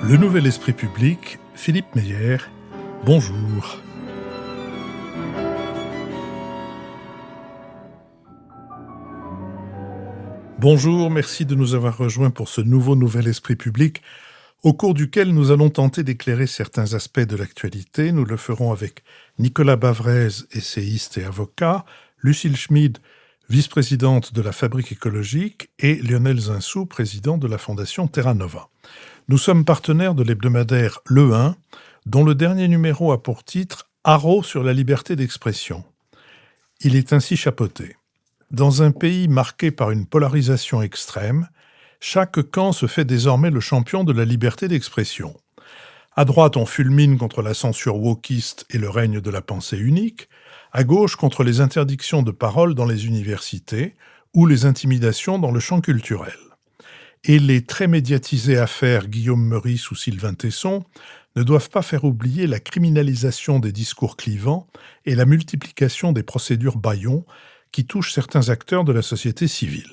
Le Nouvel Esprit Public, Philippe Meyer, bonjour. Bonjour, merci de nous avoir rejoints pour ce nouveau Nouvel Esprit Public, au cours duquel nous allons tenter d'éclairer certains aspects de l'actualité. Nous le ferons avec Nicolas Bavrez, essayiste et avocat, Lucille Schmid, vice-présidente de la Fabrique écologique, et Lionel Zinsou, président de la Fondation Terra Nova. Nous sommes partenaires de l'hebdomadaire Le 1, dont le dernier numéro a pour titre « Haro sur la liberté d'expression ». Il est ainsi chapeauté. Dans un pays marqué par une polarisation extrême, chaque camp se fait désormais le champion de la liberté d'expression. À droite, on fulmine contre la censure wokiste et le règne de la pensée unique, à gauche contre les interdictions de parole dans les universités ou les intimidations dans le champ culturel. Et les très médiatisées affaires Guillaume Meurice ou Sylvain Tesson ne doivent pas faire oublier la criminalisation des discours clivants et la multiplication des procédures bâillons qui touchent certains acteurs de la société civile.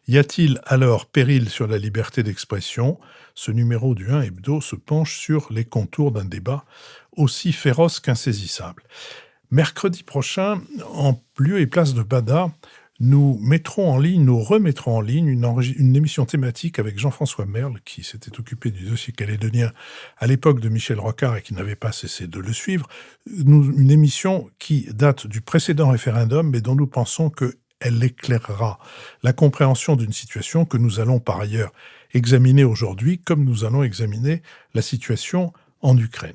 Y a-t-il alors péril sur la liberté d'expression ? Ce numéro du 1 Hebdo se penche sur les contours d'un débat aussi féroce qu'insaisissable. Mercredi prochain, en lieu et place de Bada, nous remettrons en ligne une émission thématique avec Jean-François Merle, qui s'était occupé du dossier calédonien à l'époque de Michel Rocard et qui n'avait pas cessé de le suivre. Une émission qui date du précédent référendum, mais dont nous pensons qu'elle éclairera la compréhension d'une situation que nous allons par ailleurs examiner aujourd'hui, comme nous allons examiner la situation en Ukraine.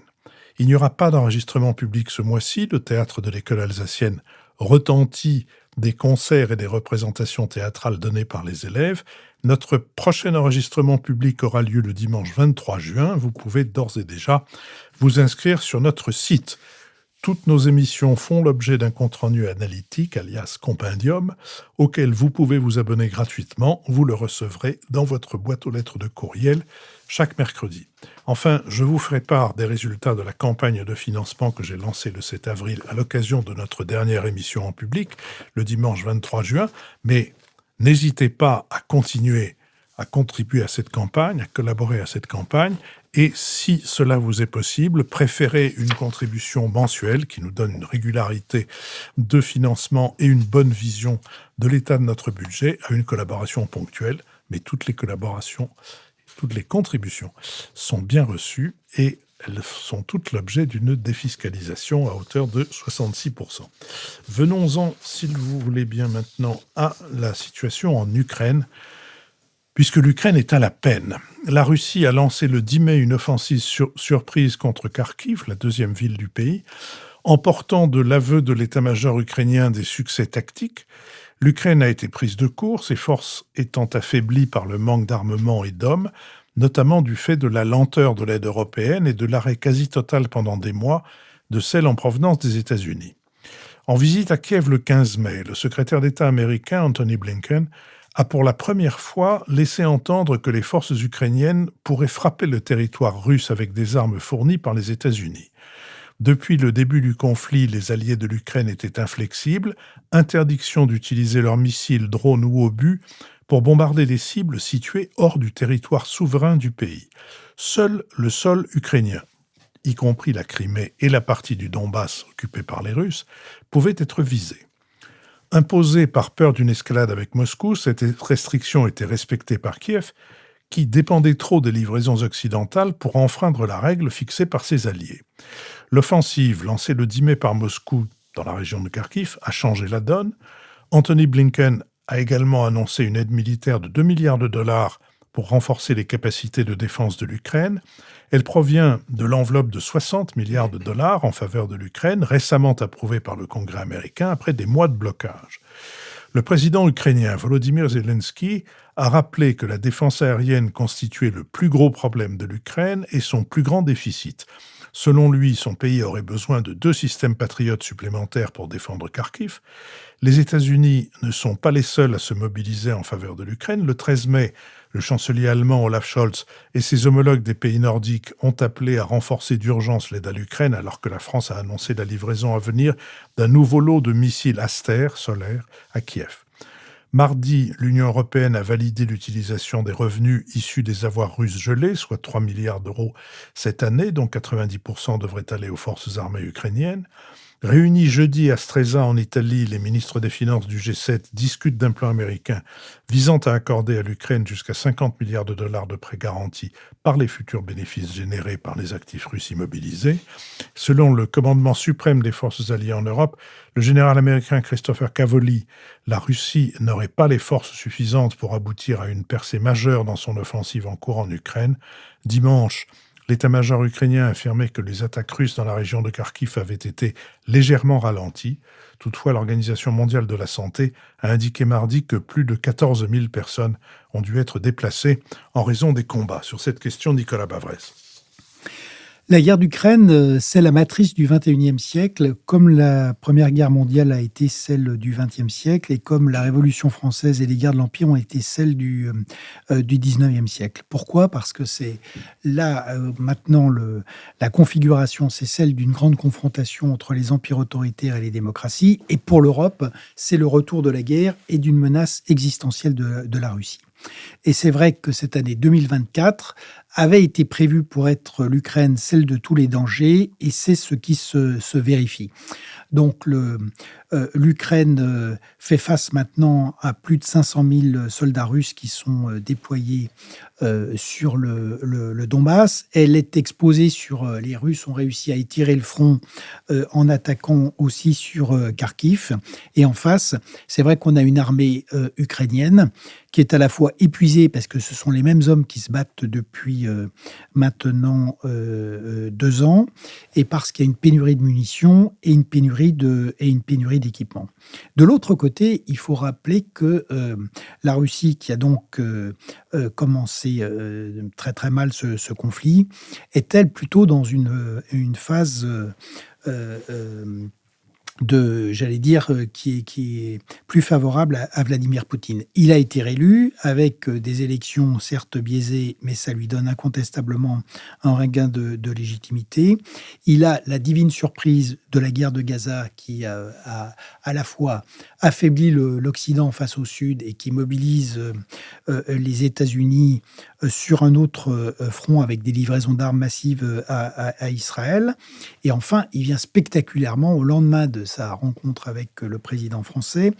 Il n'y aura pas d'enregistrement public ce mois-ci. Le théâtre de l'école alsacienne retentit des concerts et des représentations théâtrales données par les élèves. Notre prochain enregistrement public aura lieu le dimanche 23 juin. Vous pouvez d'ores et déjà vous inscrire sur notre site. Toutes nos émissions font l'objet d'un compte-rendu analytique, alias compendium, auquel vous pouvez vous abonner gratuitement. Vous le recevrez dans votre boîte aux lettres de courriel chaque mercredi. Enfin, je vous ferai part des résultats de la campagne de financement que j'ai lancée le 7 avril à l'occasion de notre dernière émission en public, le dimanche 23 juin. Mais n'hésitez pas à continuer à contribuer à cette campagne, à collaborer à cette campagne. Et si cela vous est possible, préférez une contribution mensuelle qui nous donne une régularité de financement et une bonne vision de l'état de notre budget à une collaboration ponctuelle. Mais toutes les contributions sont bien reçues et elles sont toutes l'objet d'une défiscalisation à hauteur de 66%. Venons-en, s'il vous voulez bien maintenant, à la situation en Ukraine, puisque l'Ukraine est à la peine. La Russie a lancé le 10 mai une offensive surprise contre Kharkiv, la deuxième ville du pays, emportant de l'aveu de l'état-major ukrainien des succès tactiques. L'Ukraine a été prise de court, ses forces étant affaiblies par le manque d'armement et d'hommes, notamment du fait de la lenteur de l'aide européenne et de l'arrêt quasi total pendant des mois de celle en provenance des États-Unis. En visite à Kiev le 15 mai, le secrétaire d'État américain Antony Blinken a pour la première fois laissé entendre que les forces ukrainiennes pourraient frapper le territoire russe avec des armes fournies par les États-Unis. Depuis le début du conflit, les alliés de l'Ukraine étaient inflexibles, interdiction d'utiliser leurs missiles, drones ou obus pour bombarder des cibles situées hors du territoire souverain du pays. Seul le sol ukrainien, y compris la Crimée et la partie du Donbass occupée par les Russes, pouvait être visé. Imposée par peur d'une escalade avec Moscou, cette restriction était respectée par Kiev, qui dépendait trop des livraisons occidentales pour enfreindre la règle fixée par ses alliés. L'offensive, lancée le 10 mai par Moscou dans la région de Kharkiv, a changé la donne. Antony Blinken a également annoncé une aide militaire de 2 milliards de dollars pour renforcer les capacités de défense de l'Ukraine. Elle provient de l'enveloppe de 60 milliards de dollars en faveur de l'Ukraine, récemment approuvée par le Congrès américain après des mois de blocage. Le président ukrainien Volodymyr Zelensky a rappelé que la défense aérienne constituait le plus gros problème de l'Ukraine et son plus grand déficit. Selon lui, son pays aurait besoin de 2 systèmes patriotes supplémentaires pour défendre Kharkiv. Les États-Unis ne sont pas les seuls à se mobiliser en faveur de l'Ukraine. Le 13 mai, le chancelier allemand Olaf Scholz et ses homologues des pays nordiques ont appelé à renforcer d'urgence l'aide à l'Ukraine, alors que la France a annoncé la livraison à venir d'un nouveau lot de missiles Aster solaires à Kiev. Mardi, l'Union européenne a validé l'utilisation des revenus issus des avoirs russes gelés, soit 3 milliards d'euros cette année, dont 90% devraient aller aux forces armées ukrainiennes. Réunis jeudi à Stresa en Italie, les ministres des Finances du G7 discutent d'un plan américain visant à accorder à l'Ukraine jusqu'à 50 milliards de dollars de prêts garantis par les futurs bénéfices générés par les actifs russes immobilisés. Selon le commandement suprême des forces alliées en Europe, le général américain Christopher Cavoli, la Russie n'aurait pas les forces suffisantes pour aboutir à une percée majeure dans son offensive en cours en Ukraine. Dimanche, l'état-major ukrainien affirmait que les attaques russes dans la région de Kharkiv avaient été légèrement ralenties. Toutefois, l'Organisation mondiale de la santé a indiqué mardi que plus de 14 000 personnes ont dû être déplacées en raison des combats. Sur cette question, Nicolas Bavrez. La guerre d'Ukraine, c'est la matrice du XXIe siècle, comme la Première Guerre mondiale a été celle du XXe siècle et comme la Révolution française et les guerres de l'Empire ont été celles du XIXe siècle. Pourquoi ? Parce que c'est là, maintenant, la configuration, c'est celle d'une grande confrontation entre les empires autoritaires et les démocraties. Et pour l'Europe, c'est le retour de la guerre et d'une menace existentielle de la Russie. Et c'est vrai que cette année 2024 avait été prévue pour être l'Ukraine celle de tous les dangers, et c'est ce qui se vérifie. Donc l'Ukraine fait face maintenant à plus de 500 000 soldats russes qui sont déployés sur le Donbass. Elle est exposée les Russes ont réussi à étirer le front en attaquant aussi sur Kharkiv. Et en face, c'est vrai qu'on a une armée ukrainienne qui est à la fois épuisée parce que ce sont les mêmes hommes qui se battent depuis maintenant 2 ans, et parce qu'il y a une pénurie de munitions et une pénurie d'équipements. De l'autre côté, il faut rappeler que la Russie, qui a donc commencé très très mal ce conflit, est-elle plutôt dans une phase qui est plus favorable à Vladimir Poutine. Il a été réélu avec des élections certes biaisées, mais ça lui donne incontestablement un regain de légitimité. Il a la divine surprise de la guerre de Gaza qui a à la fois affaibli l'Occident face au Sud et qui mobilise les États-Unis sur un autre front avec des livraisons d'armes massives à Israël. Et enfin, il vient spectaculairement, au lendemain de sa rencontre avec le président français,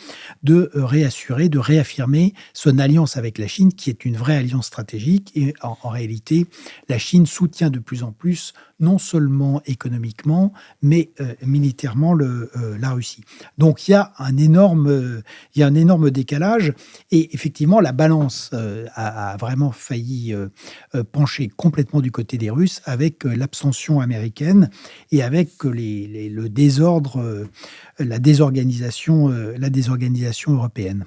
de réaffirmer son alliance avec la Chine, qui est une vraie alliance stratégique. Et en réalité, la Chine soutient de plus en plus, non seulement économiquement, mais militairement la Russie. Donc il y a un énorme décalage, et effectivement la balance a vraiment failli pencher complètement du côté des Russes, avec l'abstention américaine et avec le désordre, la désorganisation européenne.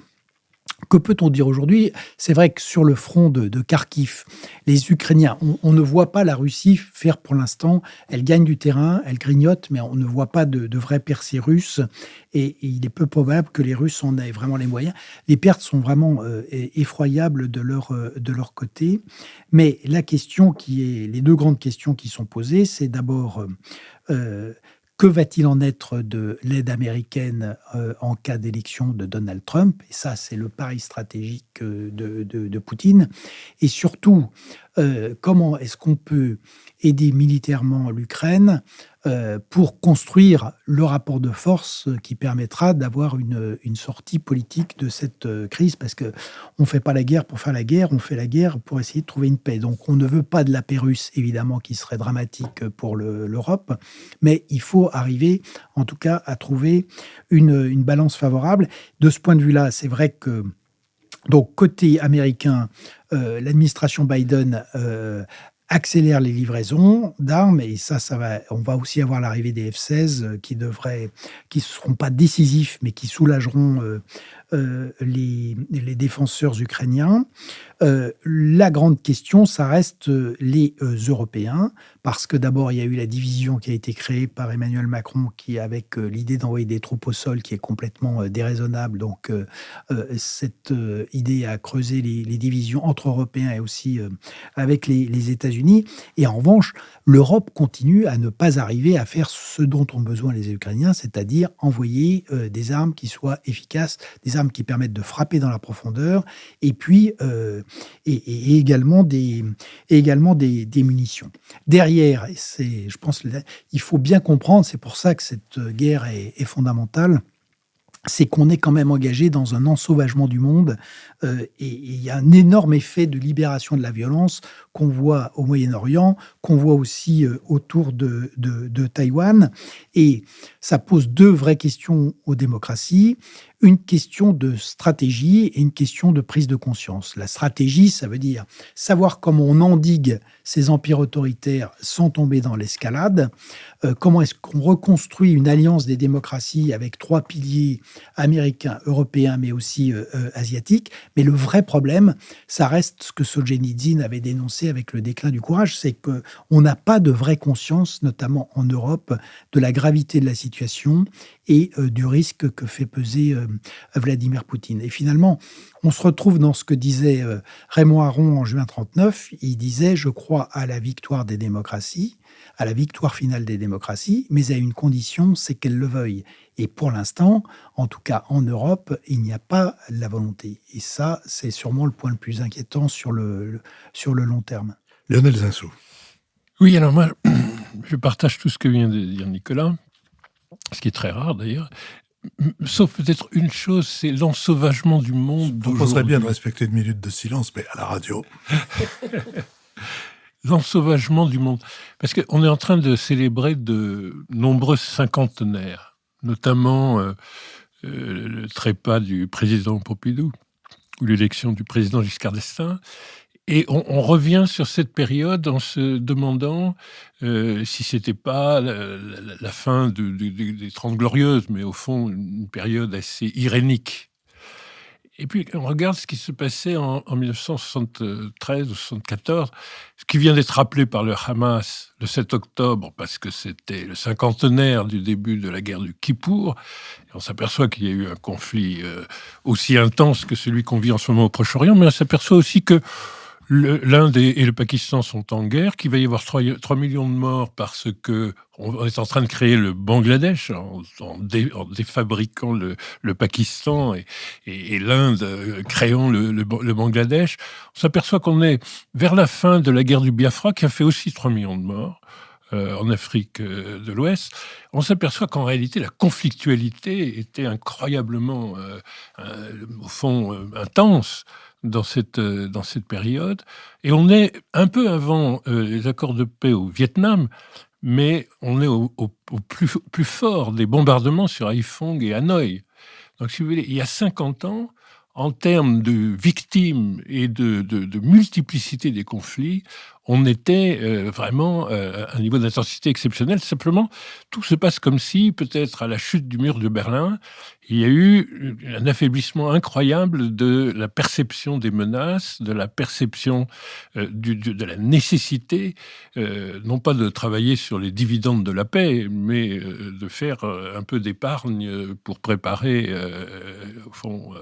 Que peut-on dire aujourd'hui ? C'est vrai que sur le front de Kharkiv, les Ukrainiens, on ne voit pas la Russie faire pour l'instant. Elle gagne du terrain, elle grignote, mais on ne voit pas de vraies percées russes. Et il est peu probable que les Russes en aient vraiment les moyens. Les pertes sont vraiment effroyables de leur côté. Mais les 2 grandes questions qui sont posées, c'est d'abord que va-t-il en être de l'aide américaine en cas d'élection de Donald Trump ? Et ça, c'est le pari stratégique de Poutine. Et surtout, comment est-ce qu'on peut aider militairement l'Ukraine pour construire le rapport de force qui permettra d'avoir une sortie politique de cette crise, parce qu'on ne fait pas la guerre pour faire la guerre, on fait la guerre pour essayer de trouver une paix. Donc on ne veut pas de la paix russe, évidemment, qui serait dramatique pour l'Europe, mais il faut arriver, en tout cas, à trouver une balance favorable. De ce point de vue-là, c'est vrai que, donc, côté américain, l'administration Biden accélère les livraisons d'armes, et on va aussi avoir l'arrivée des F-16 qui seront pas décisifs, mais qui soulageront les défenseurs ukrainiens. La grande question, ça reste les Européens, parce que d'abord, il y a eu la division qui a été créée par Emmanuel Macron, qui avec l'idée d'envoyer des troupes au sol, qui est complètement déraisonnable. Donc, cette idée a creusé les divisions entre Européens et aussi avec les États-Unis. Et en revanche, l'Europe continue à ne pas arriver à faire ce dont ont besoin les Ukrainiens, c'est-à-dire envoyer des armes qui soient efficaces, des des armes qui permettent de frapper dans la profondeur, et puis et également des munitions. Derrière, je pense, il faut bien comprendre, c'est pour ça que cette guerre est fondamentale, c'est qu'on est quand même engagé dans un ensauvagement du monde, et il y a un énorme effet de libération de la violence qu'on voit au Moyen-Orient, qu'on voit aussi autour de Taïwan. Et ça pose deux vraies questions aux démocraties, une question de stratégie et une question de prise de conscience. La stratégie, ça veut dire savoir comment on endigue ces empires autoritaires sans tomber dans l'escalade, comment est-ce qu'on reconstruit une alliance des démocraties avec trois piliers américains, européens, mais aussi asiatiques. Mais le vrai problème, ça reste ce que Solzhenitsyn avait dénoncé avec le déclin du courage, c'est qu'on n'a pas de vraie conscience, notamment en Europe, de la gravité de la situation et du risque que fait peser Vladimir Poutine. Et finalement, on se retrouve dans ce que disait Raymond Aron en juin 1939. Il disait « Je crois à la victoire des démocraties, à la victoire finale des démocraties, mais à une condition, c'est qu'elles le veuillent. » Et pour l'instant, en tout cas en Europe, il n'y a pas la volonté. Et ça, c'est sûrement le point le plus inquiétant sur le long terme. Lionel Zinsou. Oui, alors moi, je partage tout ce que vient de dire Nicolas, ce qui est très rare d'ailleurs. Sauf peut-être une chose, c'est l'ensauvagement du monde. Je proposerais bien de respecter une minute de silence, mais à la radio. L'ensauvagement du monde. Parce qu'on est en train de célébrer de nombreux cinquantenaires, notamment le trépas du président Pompidou, ou l'élection du président Giscard d'Estaing. Et on revient sur cette période en se demandant si c'était pas la fin des Trente Glorieuses, mais au fond une période assez irénique. Et puis on regarde ce qui se passait en 1973 ou 1974, ce qui vient d'être rappelé par le Hamas le 7 octobre, parce que c'était le cinquantenaire du début de la guerre du Kippour. Et on s'aperçoit qu'il y a eu un conflit aussi intense que celui qu'on vit en ce moment au Proche-Orient, mais on s'aperçoit aussi que l'Inde et le Pakistan sont en guerre, qu'il va y avoir 3 millions de morts parce que on est en train de créer le Bangladesh en défabriquant le Pakistan et l'Inde créant le Bangladesh. On s'aperçoit qu'on est vers la fin de la guerre du Biafra qui a fait aussi 3 millions de morts en Afrique de l'Ouest. On s'aperçoit qu'en réalité la conflictualité était incroyablement au fond intense dans cette période. Et on est un peu avant les accords de paix au Vietnam, mais on est au plus fort des bombardements sur Haiphong et Hanoï. Donc, si vous voulez, il y a 50 ans, en termes de victimes et de multiplicité des conflits, on était vraiment à un niveau d'intensité exceptionnel. Simplement, tout se passe comme si, peut-être à la chute du mur de Berlin, il y a eu un affaiblissement incroyable de la perception des menaces, de la perception de la nécessité, non pas de travailler sur les dividendes de la paix, mais de faire un peu d'épargne pour préparer, au fond,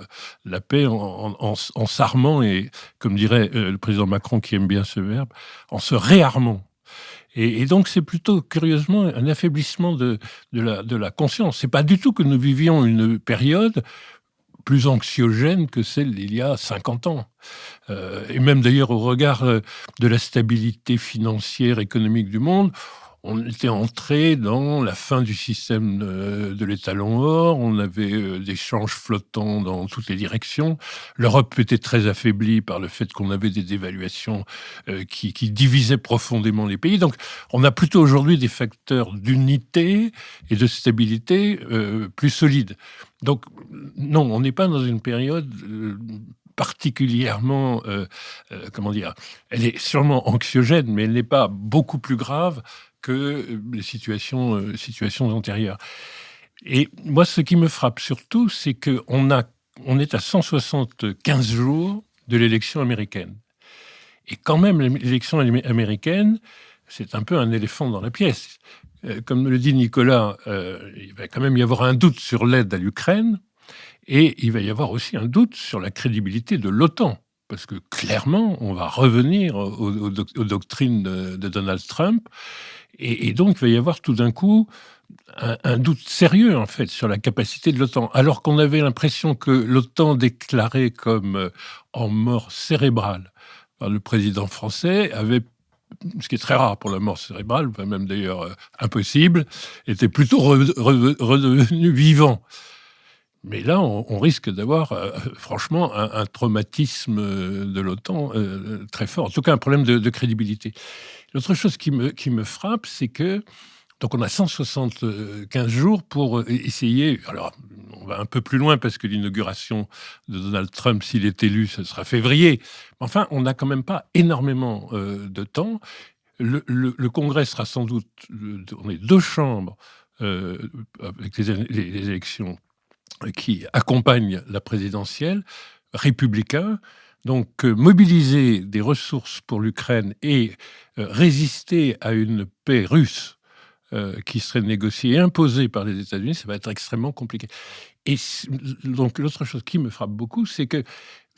la paix en s'armant et, comme dirait le président Macron, qui aime bien ce verbe, en se réarmant. Et donc, c'est plutôt, curieusement, un affaiblissement de la conscience. C'est pas du tout que nous vivions une période plus anxiogène que celle d'il y a 50 ans. Et même d'ailleurs, au regard de la stabilité financière, économique du monde, on était entré dans la fin du système de l'étalon or, on avait des changes flottants dans toutes les directions. L'Europe était très affaiblie par le fait qu'on avait des dévaluations qui divisaient profondément les pays. Donc, on a plutôt aujourd'hui des facteurs d'unité et de stabilité plus solides. Donc, non, on n'est pas dans une période particulièrement, comment dire, elle est sûrement anxiogène, mais elle n'est pas beaucoup plus grave que les situations antérieures. Et moi, ce qui me frappe surtout, c'est qu'on est à 175 jours de l'élection américaine. Et quand même, l'élection américaine, c'est un peu un éléphant dans la pièce. Comme le dit Nicolas, il va quand même y avoir un doute sur l'aide à l'Ukraine, et il va y avoir aussi un doute sur la crédibilité de l'OTAN. Parce que clairement, on va revenir aux doctrines de Donald Trump. Et donc, il va y avoir tout d'un coup un doute sérieux, en fait, sur la capacité de l'OTAN. Alors qu'on avait l'impression que l'OTAN déclarée comme en mort cérébrale par le président français avait, ce qui est très rare pour la mort cérébrale, enfin même d'ailleurs impossible, était plutôt redevenu vivant. Mais là, on risque d'avoir, franchement, un traumatisme de l'OTAN très fort. En tout cas, un problème de crédibilité. L'autre chose qui me frappe, c'est que donc on a 175 jours pour essayer. Alors, on va un peu plus loin parce que l'inauguration de Donald Trump, s'il est élu, ce sera février. Enfin, on n'a quand même pas énormément de temps. Le Congrès sera sans doute... On est 2 chambres avec les élections qui accompagnent la présidentielle, républicain. Donc, mobiliser des ressources pour l'Ukraine et résister à une paix russe qui serait négociée et imposée par les États-Unis, ça va être extrêmement compliqué. Et donc, l'autre chose qui me frappe beaucoup, c'est que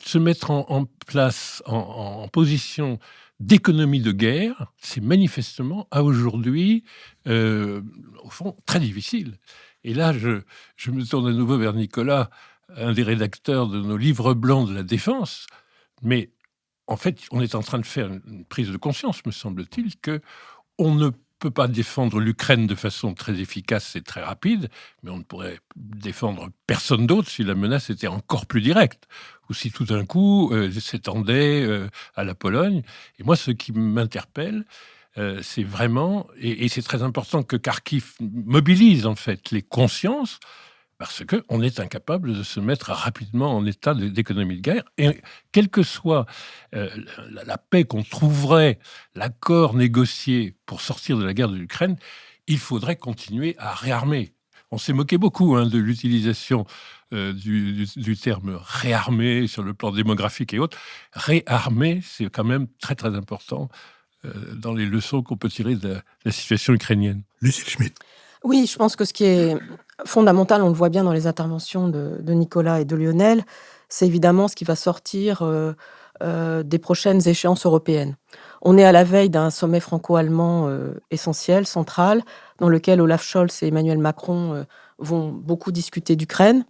se mettre en place, en position d'économie de guerre, c'est manifestement, à aujourd'hui, au fond, très difficile. Et là, je me tourne à nouveau vers Nicolas, un des rédacteurs de nos livres blancs de la défense. Mais en fait, on est en train de faire une prise de conscience, me semble-t-il, qu'on ne peut pas défendre l'Ukraine de façon très efficace et très rapide, mais on ne pourrait défendre personne d'autre si la menace était encore plus directe, ou si tout d'un coup s'étendait à la Pologne. Et moi, ce qui m'interpelle, c'est vraiment, et c'est très important que Kharkiv mobilise en fait les consciences, parce qu'on est incapable de se mettre rapidement en état d'économie de guerre. Et quelle que soit la paix qu'on trouverait, l'accord négocié pour sortir de la guerre de l'Ukraine, il faudrait continuer à réarmer. On s'est moqué beaucoup de l'utilisation du terme réarmer sur le plan démographique et autres. Réarmer, c'est quand même très très important dans les leçons qu'on peut tirer de la situation ukrainienne. Lucille Schmitt. Oui, je pense que ce qui est fondamental, on le voit bien dans les interventions de Nicolas et de Lionel, c'est évidemment ce qui va sortir des prochaines échéances européennes. On est à la veille d'un sommet franco-allemand essentiel, central, dans lequel Olaf Scholz et Emmanuel Macron vont beaucoup discuter d'Ukraine.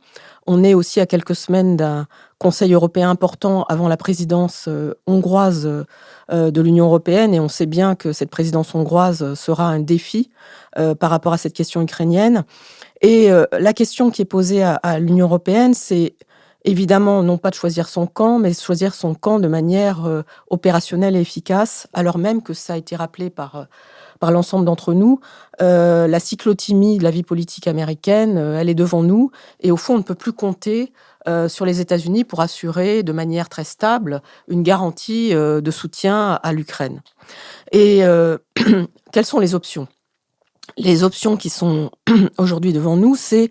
On est aussi à quelques semaines d'un Conseil européen important avant la présidence hongroise de l'Union européenne, et on sait bien que cette présidence hongroise sera un défi par rapport à cette question ukrainienne. Et la question qui est posée à l'Union européenne, c'est évidemment non pas de choisir son camp, mais de choisir son camp de manière opérationnelle et efficace, alors même que ça a été rappelé par l'ensemble d'entre nous. La cyclotimie de la vie politique américaine, elle est devant nous, et au fond, on ne peut plus compter sur les États-Unis pour assurer de manière très stable une garantie de soutien à l'Ukraine. Et quelles sont les options ? Les options qui sont aujourd'hui devant nous, c'est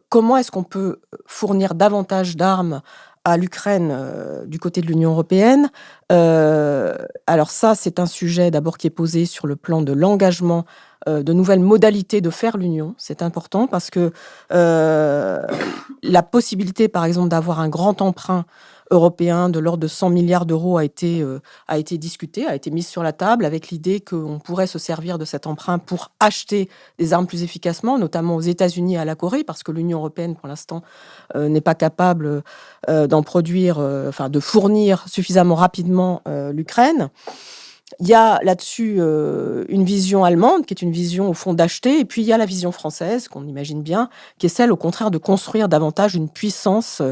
comment est-ce qu'on peut fournir davantage d'armes à l'Ukraine du côté de l'Union européenne. Alors ça, c'est un sujet d'abord qui est posé sur le plan de l'engagement de nouvelles modalités de faire l'Union. C'est important parce que la possibilité, par exemple, d'avoir un grand emprunt européen de l'ordre de 100 milliards d'euros a été discutée, a été mise sur la table avec l'idée qu'on pourrait se servir de cet emprunt pour acheter des armes plus efficacement, notamment aux États-Unis et à la Corée, parce que l'Union européenne, pour l'instant, n'est pas capable d'en produire, de fournir suffisamment rapidement l'Ukraine. Il y a là-dessus une vision allemande, qui est une vision au fond d'acheter, et puis il y a la vision française, qu'on imagine bien, qui est celle au contraire de construire davantage une puissance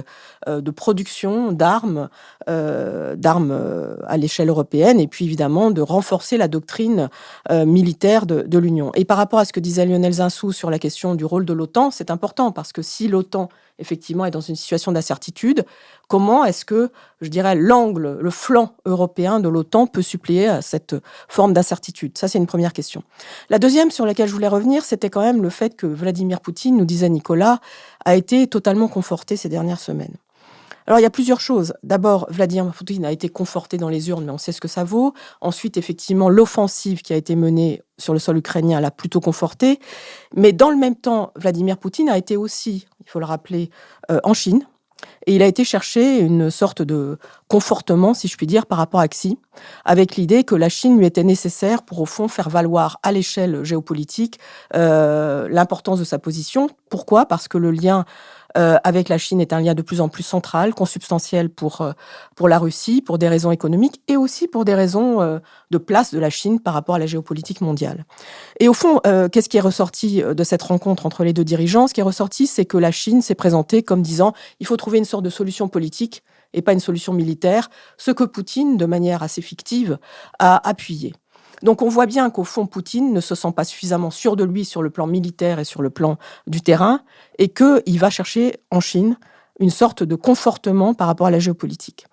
de production d'armes à l'échelle européenne, et puis évidemment de renforcer la doctrine militaire de l'Union. Et par rapport à ce que disait Lionel Zinsou sur la question du rôle de l'OTAN, c'est important, parce que si l'OTAN effectivement est dans une situation d'incertitude, comment est-ce que, je dirais, le flanc européen de l'OTAN peut suppléer à cette forme d'incertitude ? Ça, c'est une première question. La deuxième sur laquelle je voulais revenir, c'était quand même le fait que Vladimir Poutine, nous disait Nicolas, a été totalement conforté ces dernières semaines. Alors, il y a plusieurs choses. D'abord, Vladimir Poutine a été conforté dans les urnes, mais on sait ce que ça vaut. Ensuite, effectivement, l'offensive qui a été menée sur le sol ukrainien l'a plutôt conforté. Mais dans le même temps, Vladimir Poutine a été aussi, il faut le rappeler, en Chine. Et il a été chercher une sorte de confortement, si je puis dire, par rapport à Xi, avec l'idée que la Chine lui était nécessaire pour, au fond, faire valoir à l'échelle géopolitique l'importance de sa position. Pourquoi ? Parce que le lien avec la Chine est un lien de plus en plus central, consubstantiel pour la Russie, pour des raisons économiques et aussi pour des raisons de place de la Chine par rapport à la géopolitique mondiale. Et au fond, qu'est-ce qui est ressorti de cette rencontre entre les deux dirigeants ? Ce qui est ressorti, c'est que la Chine s'est présentée comme disant il faut trouver une sorte de solution politique et pas une solution militaire, ce que Poutine, de manière assez fictive, a appuyé. Donc on voit bien qu'au fond, Poutine ne se sent pas suffisamment sûr de lui sur le plan militaire et sur le plan du terrain, et qu'il va chercher en Chine une sorte de confortement par rapport à la géopolitique.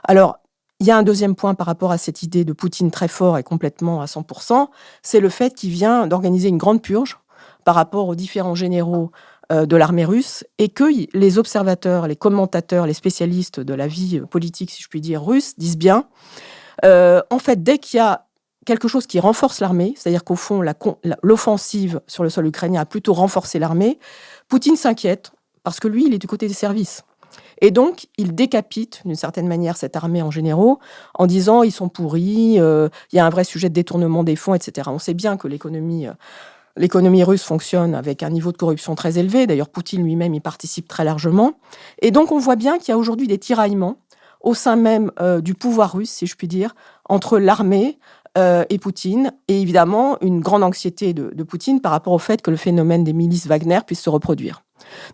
Alors, il y a un deuxième point par rapport à cette idée de Poutine très fort et complètement à 100%, c'est le fait qu'il vient d'organiser une grande purge par rapport aux différents généraux de l'armée russe, et que les observateurs, les commentateurs, les spécialistes de la vie politique, si je puis dire, russe, disent bien, en fait, dès qu'il y a quelque chose qui renforce l'armée, c'est-à-dire qu'au fond, l'offensive sur le sol ukrainien a plutôt renforcé l'armée, Poutine s'inquiète, parce que lui, il est du côté des services. Et donc, il décapite, d'une certaine manière, cette armée en généraux, en disant ils sont pourris, il y a un vrai sujet de détournement des fonds, etc. On sait bien que l'économie russe fonctionne avec un niveau de corruption très élevé. D'ailleurs, Poutine lui-même y participe très largement. Et donc, on voit bien qu'il y a aujourd'hui des tiraillements au sein même du pouvoir russe, si je puis dire, entre l'armée et Poutine, et évidemment une grande anxiété de Poutine par rapport au fait que le phénomène des milices Wagner puisse se reproduire.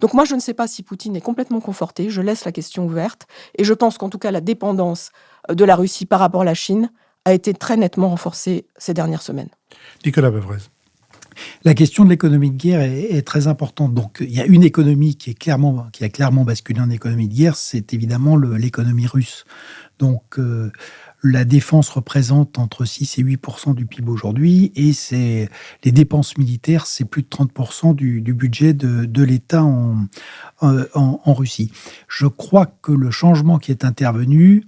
Donc moi, je ne sais pas si Poutine est complètement conforté, je laisse la question ouverte, et je pense qu'en tout cas la dépendance de la Russie par rapport à la Chine a été très nettement renforcée ces dernières semaines. Nicolas Bavrez. La question de l'économie de guerre est très importante. Donc, il y a une économie qui a clairement basculé en économie de guerre, c'est évidemment l'économie russe. Donc, la défense représente entre 6 et 8% du PIB aujourd'hui, et les dépenses militaires, c'est plus de 30% du budget de l'État en Russie. Je crois que le changement qui est intervenu,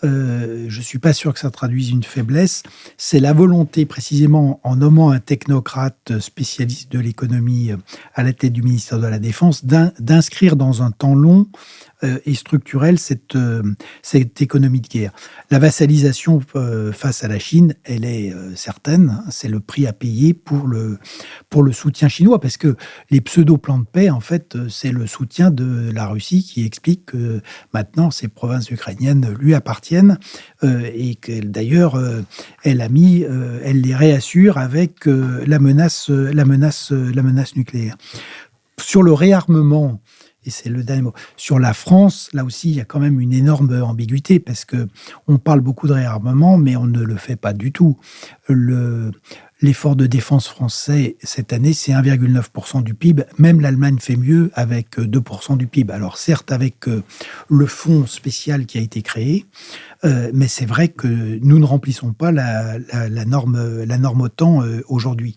je ne suis pas sûr que ça traduise une faiblesse, c'est la volonté, précisément en nommant un technocrate spécialiste de l'économie à la tête du ministère de la Défense, d'inscrire dans un temps long et structurel cette économie de guerre. La vassalisation face à la Chine, elle est certaine, c'est le prix à payer pour le soutien chinois, parce que les pseudo-plans de paix, en fait, c'est le soutien de la Russie qui explique que maintenant ces provinces ukrainiennes lui appartiennent, et que d'ailleurs elle les réassure avec la menace nucléaire. Sur le réarmement, et c'est le dernier mot, sur la France, là aussi, il y a quand même une énorme ambiguïté, parce que on parle beaucoup de réarmement, mais on ne le fait pas du tout. L'effort de défense français cette année, c'est 1,9% du PIB. Même l'Allemagne fait mieux avec 2% du PIB. Alors certes, avec le fonds spécial qui a été créé, mais c'est vrai que nous ne remplissons pas la norme OTAN aujourd'hui.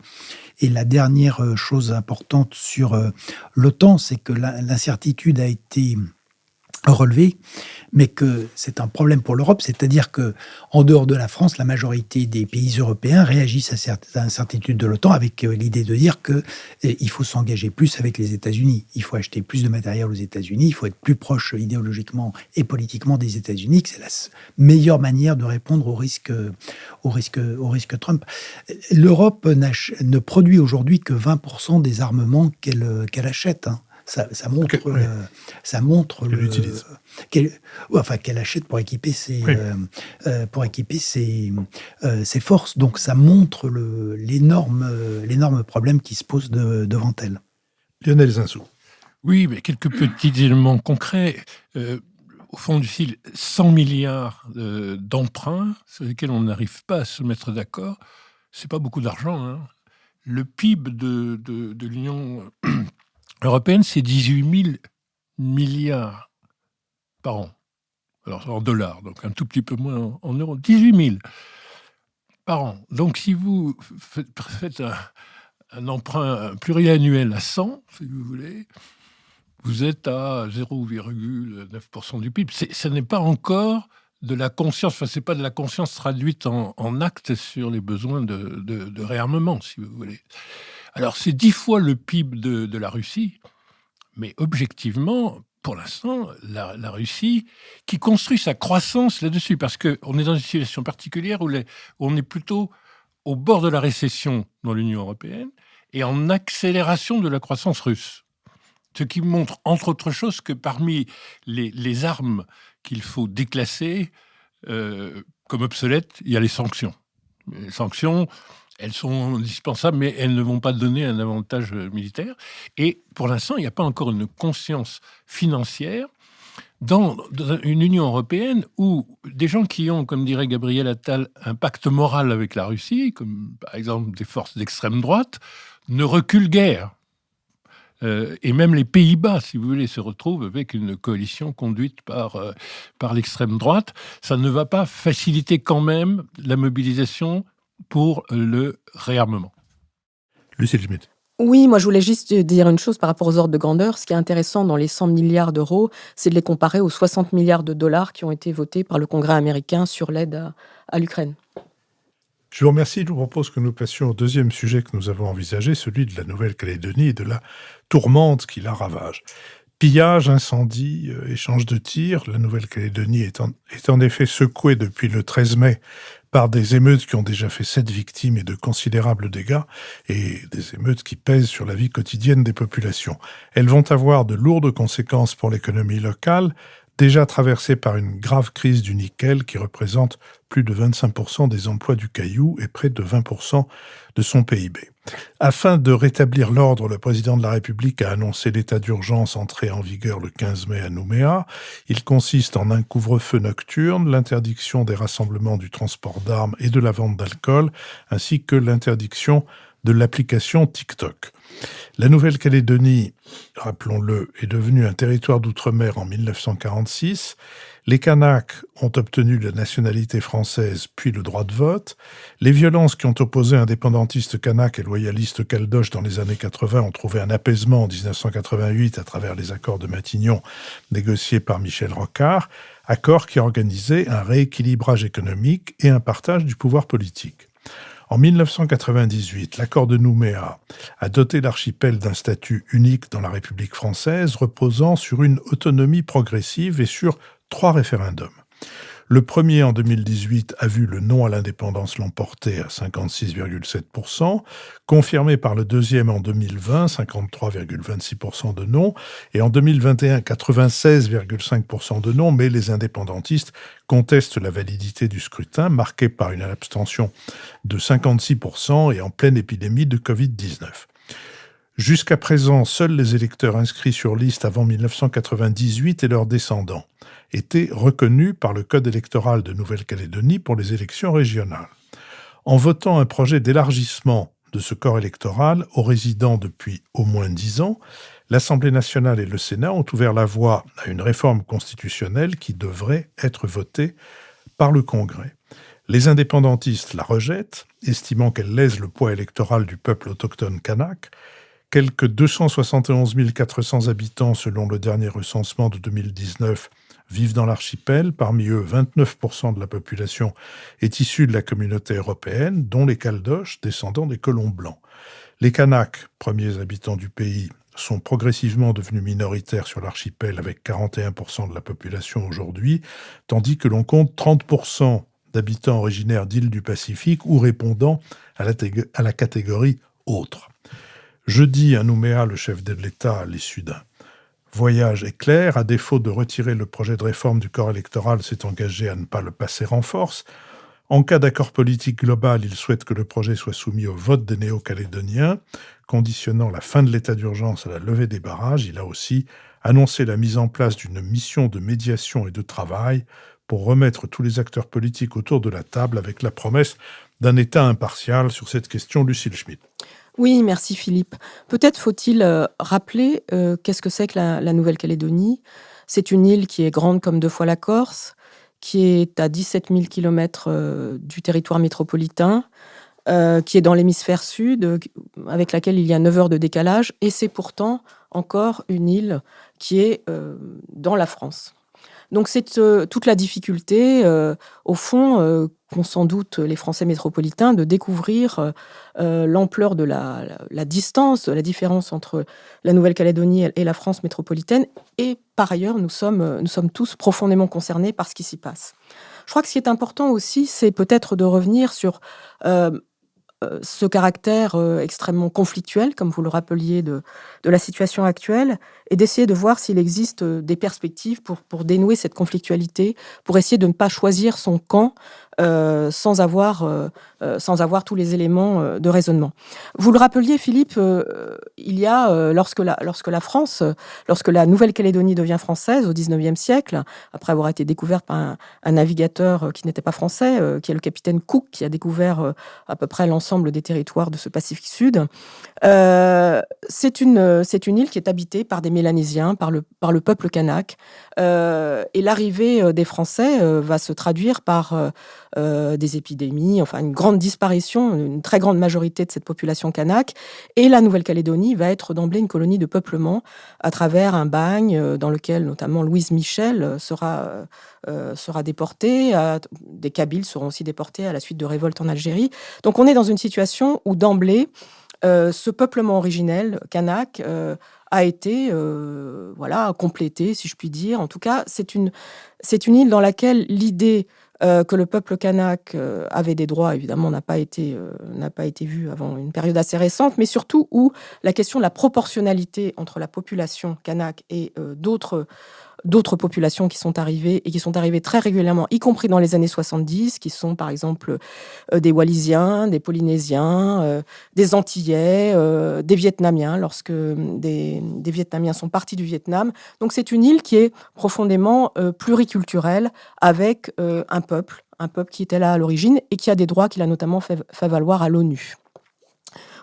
Et la dernière chose importante sur l'OTAN, c'est que l'incertitude a été relevée, mais que c'est un problème pour l'Europe, c'est-à-dire que en dehors de la France, la majorité des pays européens réagissent à cette incertitude de l'OTAN avec l'idée de dire que il faut s'engager plus avec les États-Unis, il faut acheter plus de matériel aux États-Unis, il faut être plus proche idéologiquement et politiquement des États-Unis, que c'est la meilleure manière de répondre au risque Trump. L'Europe ne produit aujourd'hui que 20% des armements qu'elle achète. Ça montre, qu'elle achète pour équiper ses forces. Donc ça montre l'énorme problème qui se pose devant elle. Lionel Zinsou. Oui, mais quelques petits éléments concrets. Au fond du fil, 100 milliards d'emprunts sur lesquels on n'arrive pas à se mettre d'accord. C'est pas beaucoup d'argent, hein. Le PIB de l'Union européenne, c'est 18 000 milliards par an. Alors, en dollars, donc un tout petit peu moins en euros. 18 000 par an. Donc, si vous faites un emprunt pluriannuel à 100, si vous voulez, vous êtes à 0,9% du PIB. Ce n'est pas encore de la conscience, enfin, c'est pas de la conscience traduite en actes sur les besoins de réarmement, si vous voulez. Alors, c'est 10 fois le PIB de la Russie, mais objectivement, pour l'instant, la Russie, qui construit sa croissance là-dessus, parce qu'on est dans une situation particulière où on est plutôt au bord de la récession dans l'Union européenne et en accélération de la croissance russe. Ce qui montre, entre autres choses, que parmi les armes qu'il faut déclasser comme obsolètes, il y a les sanctions. Les sanctions, elles sont indispensables, mais elles ne vont pas donner un avantage militaire. Et pour l'instant, il n'y a pas encore une conscience financière dans une Union européenne où des gens qui ont, comme dirait Gabriel Attal, un pacte moral avec la Russie, comme par exemple des forces d'extrême droite, ne reculent guère. Et même les Pays-Bas, si vous voulez, se retrouvent avec une coalition conduite par l'extrême droite. Ça ne va pas faciliter quand même la mobilisation pour le réarmement. Lucille Schmitt. Oui, moi je voulais juste dire une chose par rapport aux ordres de grandeur. Ce qui est intéressant dans les 100 milliards d'euros, c'est de les comparer aux 60 milliards de dollars qui ont été votés par le Congrès américain sur l'aide à l'Ukraine. Je vous remercie. Je vous propose que nous passions au deuxième sujet que nous avons envisagé, celui de la Nouvelle-Calédonie et de la tourmente qui la ravage. Pillage, incendie, échange de tirs. La Nouvelle-Calédonie est en effet secouée depuis le 13 mai par des émeutes qui ont déjà fait 7 victimes et de considérables dégâts, et des émeutes qui pèsent sur la vie quotidienne des populations. Elles vont avoir de lourdes conséquences pour l'économie locale, déjà traversée par une grave crise du nickel qui représente plus de 25% des emplois du Caillou et près de 20% de son PIB. Afin de rétablir l'ordre, le président de la République a annoncé l'état d'urgence entré en vigueur le 15 mai à Nouméa. Il consiste en un couvre-feu nocturne, l'interdiction des rassemblements, du transport d'armes et de la vente d'alcool, ainsi que l'interdiction de l'application TikTok. La Nouvelle-Calédonie, rappelons-le, est devenue un territoire d'outre-mer en 1946. Les Kanaks ont obtenu la nationalité française puis le droit de vote. Les violences qui ont opposé indépendantistes kanaks et loyalistes caldoches dans les années 80 ont trouvé un apaisement en 1988 à travers les accords de Matignon négociés par Michel Rocard, accords qui organisaient un rééquilibrage économique et un partage du pouvoir politique. En 1998, l'accord de Nouméa a doté l'archipel d'un statut unique dans la République française reposant sur une autonomie progressive et sur 3 référendums. Le premier, en 2018, a vu le non à l'indépendance l'emporter à 56,7%, confirmé par le deuxième en 2020, 53,26% de non, et en 2021, 96,5% de non, mais les indépendantistes contestent la validité du scrutin, marqué par une abstention de 56% et en pleine épidémie de Covid-19. Jusqu'à présent, seuls les électeurs inscrits sur liste avant 1998 et leurs descendants étaient reconnus par le Code électoral de Nouvelle-Calédonie pour les élections régionales. En votant un projet d'élargissement de ce corps électoral aux résidents depuis au moins 10 ans, l'Assemblée nationale et le Sénat ont ouvert la voie à une réforme constitutionnelle qui devrait être votée par le Congrès. Les indépendantistes la rejettent, estimant qu'elle lèse le poids électoral du peuple autochtone kanak. Quelques 271 400 habitants, selon le dernier recensement de 2019, vivent dans l'archipel. Parmi eux, 29% de la population est issue de la communauté européenne, dont les Caldoches, descendants des colons blancs. Les Kanaks, premiers habitants du pays, sont progressivement devenus minoritaires sur l'archipel, avec 41% de la population aujourd'hui, tandis que l'on compte 30% d'habitants originaires d'îles du Pacifique ou répondant à la catégorie « autres ». Jeudi, à Nouméa, le chef de l'État, à l'issue d'un voyage éclair, à défaut de retirer le projet de réforme du corps électoral, s'est engagé à ne pas le passer en force. En cas d'accord politique global, il souhaite que le projet soit soumis au vote des Néo-Calédoniens, conditionnant la fin de l'état d'urgence à la levée des barrages. Il a aussi annoncé la mise en place d'une mission de médiation et de travail pour remettre tous les acteurs politiques autour de la table avec la promesse d'un État impartial sur cette question. Lucille Schmitt. Oui, merci Philippe. Peut-être faut-il rappeler qu'est-ce que c'est que la Nouvelle-Calédonie. C'est une île qui est grande comme 2 fois la Corse, qui est à 17 000 km du territoire métropolitain, qui est dans l'hémisphère sud, avec laquelle il y a 9 heures de décalage, et c'est pourtant encore une île qui est dans la France. Donc c'est toute la difficulté, au fond, qu'ont sans doute les Français métropolitains de découvrir l'ampleur de la distance, de la différence entre la Nouvelle-Calédonie et la France métropolitaine. Et par ailleurs, nous sommes tous profondément concernés par ce qui s'y passe. Je crois que ce qui est important aussi, c'est peut-être de revenir sur ce caractère extrêmement conflictuel, comme vous le rappeliez, de la situation actuelle, et d'essayer de voir s'il existe des perspectives pour dénouer cette conflictualité, pour essayer de ne pas choisir son camp sans avoir tous les éléments de raisonnement. Vous le rappeliez, Philippe, il y a, lorsque la France, lorsque la Nouvelle-Calédonie devient française au XIXe siècle, après avoir été découverte par un navigateur qui n'était pas français, qui est le capitaine Cook, qui a découvert à peu près l'ensemble des territoires de ce Pacifique Sud. C'est une île qui est habitée par des Mélanésiens, par le peuple kanak. Et l'arrivée des Français va se traduire par des épidémies, enfin une grande disparition, une très grande majorité de cette population kanak. Et la Nouvelle-Calédonie va être d'emblée une colonie de peuplement à travers un bagne dans lequel notamment Louise Michel sera déportée. Des Kabyles seront aussi déportés à la suite de révoltes en Algérie. Donc on est dans une situation où d'emblée, ce peuplement originel kanak a été complété, si je puis dire. En tout cas, c'est une île dans laquelle l'idée que le peuple kanak avait des droits, évidemment, n'a pas été vue avant une période assez récente, mais surtout où la question de la proportionnalité entre la population kanak et d'autres populations qui sont arrivées très régulièrement, y compris dans les années 70, qui sont par exemple des Wallisiens, des Polynésiens, des Antillais, des Vietnamiens, lorsque des Vietnamiens sont partis du Vietnam. Donc c'est une île qui est profondément pluriculturelle, avec un peuple qui était là à l'origine et qui a des droits qu'il a notamment fait valoir à l'ONU.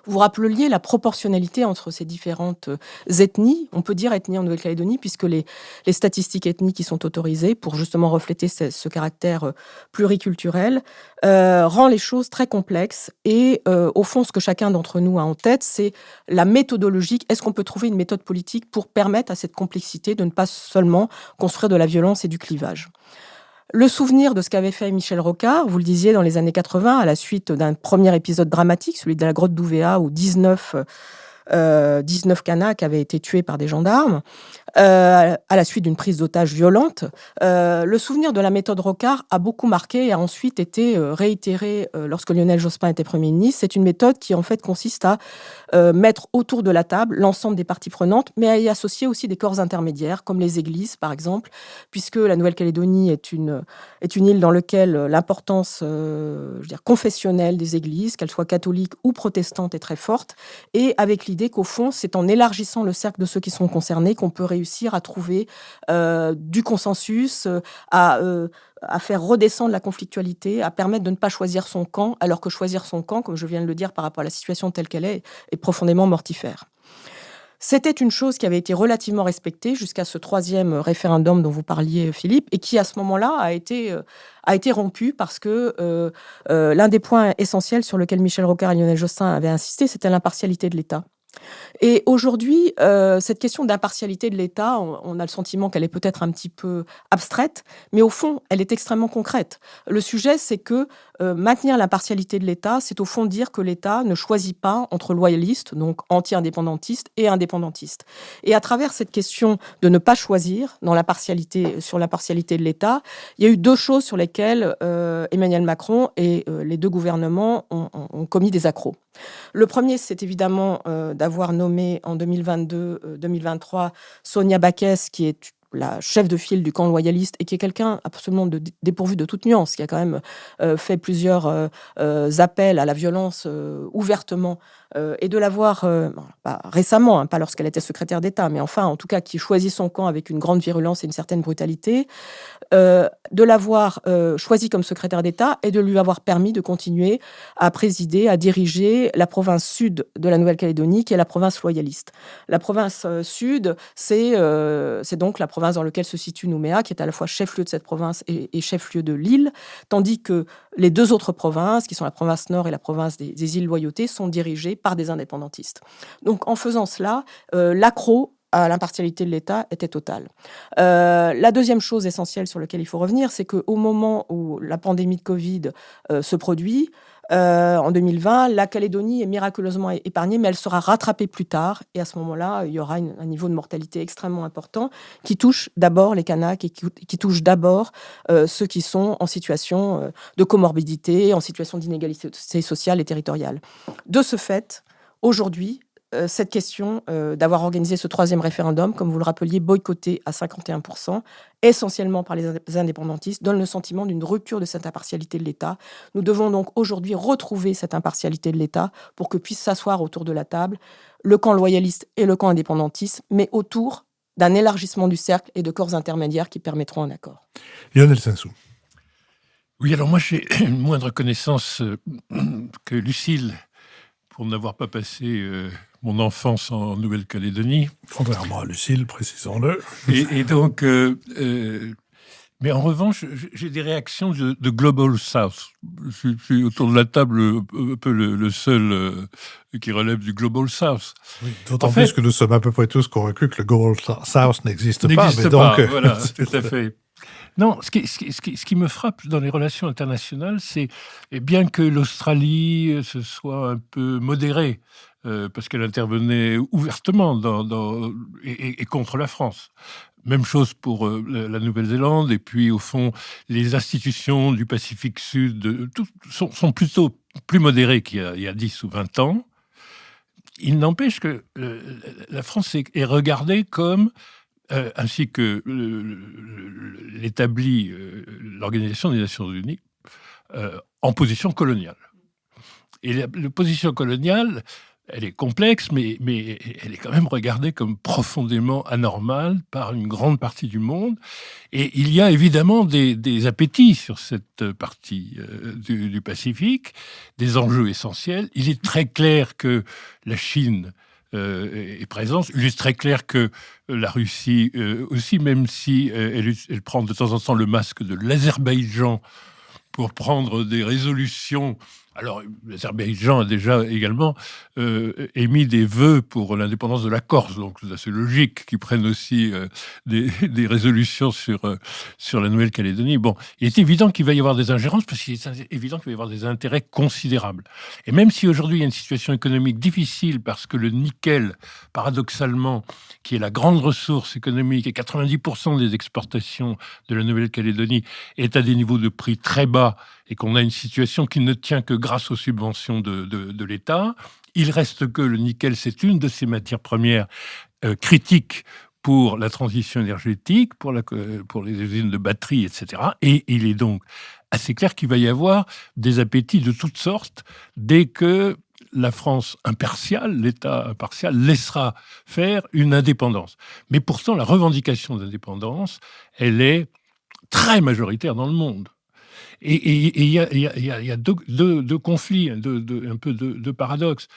Vous rappeliez la proportionnalité entre ces différentes ethnies, on peut dire ethnies en Nouvelle-Calédonie, puisque les statistiques ethniques qui sont autorisées pour justement refléter ce caractère pluriculturel, rend les choses très complexes. Et au fond, ce que chacun d'entre nous a en tête, c'est la méthodologie. Est-ce qu'on peut trouver une méthode politique pour permettre à cette complexité de ne pas seulement construire de la violence et du clivage ? Le souvenir de ce qu'avait fait Michel Rocard, vous le disiez, dans les années 80, à la suite d'un premier épisode dramatique, celui de la grotte d'Ouvéa, où 19 Kanaks avaient été tués par des gendarmes, à la suite d'une prise d'otage violente. Le souvenir de la méthode Rocard a beaucoup marqué et a ensuite été réitéré lorsque Lionel Jospin était Premier ministre. C'est une méthode qui, en fait, consiste à mettre autour de la table l'ensemble des parties prenantes, mais à y associer aussi des corps intermédiaires, comme les églises, par exemple, puisque la Nouvelle-Calédonie est une île dans laquelle l'importance confessionnelle des églises, qu'elles soient catholiques ou protestantes, est très forte, et avec l'idée qu'au fond, c'est en élargissant le cercle de ceux qui sont concernés qu'on peut réussir à trouver du consensus, à faire redescendre la conflictualité, à permettre de ne pas choisir son camp, alors que choisir son camp, comme je viens de le dire par rapport à la situation telle qu'elle est profondément mortifère. C'était une chose qui avait été relativement respectée jusqu'à ce troisième référendum dont vous parliez, Philippe, et qui, à ce moment-là, a été rompu parce que l'un des points essentiels sur lequel Michel Rocard et Lionel Jospin avaient insisté, c'était l'impartialité de l'État. Et aujourd'hui, cette question d'impartialité de l'État, on a le sentiment qu'elle est peut-être un petit peu abstraite, mais au fond, elle est extrêmement concrète. Le sujet, c'est que maintenir l'impartialité de l'État, c'est au fond dire que l'État ne choisit pas entre loyalistes, donc anti-indépendantistes, et indépendantistes. Et à travers cette question de ne pas choisir sur l'impartialité de l'État, il y a eu deux choses sur lesquelles Emmanuel Macron et les deux gouvernements ont commis des accros. Le premier, c'est évidemment d'avoir nommé en 2022-2023 Sonia Backès, qui est la chef de file du camp loyaliste et qui est quelqu'un absolument dépourvu de toute nuance, qui a quand même fait plusieurs appels à la violence ouvertement, et de l'avoir, pas récemment, pas lorsqu'elle était secrétaire d'État, mais enfin, en tout cas, qui choisit son camp avec une grande virulence et une certaine brutalité, de l'avoir choisi comme secrétaire d'État et de lui avoir permis de continuer à présider, à diriger la province sud de la Nouvelle-Calédonie, qui est la province loyaliste. La province sud, c'est donc la province dans laquelle se situe Nouméa, qui est à la fois chef-lieu de cette province et chef-lieu de l'île, tandis que les deux autres provinces, qui sont la province nord et la province des îles Loyauté, sont dirigées par des indépendantistes. Donc en faisant cela, l'accro à l'impartialité de l'État était totale. La deuxième chose essentielle sur laquelle il faut revenir, c'est qu'au moment où la pandémie de Covid se produit, en 2020, la Calédonie est miraculeusement épargnée, mais elle sera rattrapée plus tard. Et à ce moment-là, il y aura un niveau de mortalité extrêmement important qui touche d'abord les Kanaks et qui touche d'abord ceux qui sont en situation de comorbidité, en situation d'inégalité sociale et territoriale. De ce fait, aujourd'hui, cette question d'avoir organisé ce troisième référendum, comme vous le rappeliez, boycotté à 51%, essentiellement par les indépendantistes, donne le sentiment d'une rupture de cette impartialité de l'État. Nous devons donc aujourd'hui retrouver cette impartialité de l'État pour que puissent s'asseoir autour de la table le camp loyaliste et le camp indépendantiste, mais autour d'un élargissement du cercle et de corps intermédiaires qui permettront un accord. Lionel Sinsou. Oui, alors moi j'ai une moindre connaissance que Lucile pour n'avoir pas passé mon enfance en Nouvelle-Calédonie. Contrairement à Lucile, précisons-le. Et donc, mais en revanche, j'ai des réactions de Global South. Je suis autour de la table un peu le seul qui relève du Global South. Oui, d'autant plus que nous sommes à peu près tous convaincus que le Global South n'existe pas. Mais donc, voilà, tout à fait. Non, ce qui me frappe dans les relations internationales, c'est bien que l'Australie se soit un peu modérée, parce qu'elle intervenait ouvertement et contre la France. Même chose pour la Nouvelle-Zélande, et puis au fond, les institutions du Pacifique Sud sont plutôt plus modérées qu'il y a 10 ou 20 ans. Il n'empêche que la France est regardée comme... ainsi que l'établit l'Organisation des Nations Unies, en position coloniale. Et la position coloniale, elle est complexe, mais elle est quand même regardée comme profondément anormale par une grande partie du monde. Et il y a évidemment des appétits sur cette partie du Pacifique, des enjeux essentiels. Il est très clair que la Chine est présente. Il est très clair que la Russie aussi, même si elle prend de temps en temps le masque de l'Azerbaïdjan pour prendre des résolutions. Alors, l'Azerbaïdjan a déjà également émis des vœux pour l'indépendance de la Corse, donc c'est assez logique qu'ils prennent aussi des résolutions sur la Nouvelle-Calédonie. Bon, il est évident qu'il va y avoir des ingérences, parce qu'il est évident qu'il va y avoir des intérêts considérables. Et même si aujourd'hui il y a une situation économique difficile, parce que le nickel, paradoxalement, qui est la grande ressource économique, et 90% des exportations de la Nouvelle-Calédonie, est à des niveaux de prix très bas, et qu'on a une situation qui ne tient que grâce aux subventions de l'État, il reste que le nickel, c'est une de ces matières premières critiques pour la transition énergétique, pour les usines de batteries, etc. Et il est donc assez clair qu'il va y avoir des appétits de toutes sortes dès que la France impartiale, l'État impartial, laissera faire une indépendance. Mais pourtant, la revendication d'indépendance, elle est très majoritaire dans le monde. Et il y a deux conflits, un peu de paradoxes.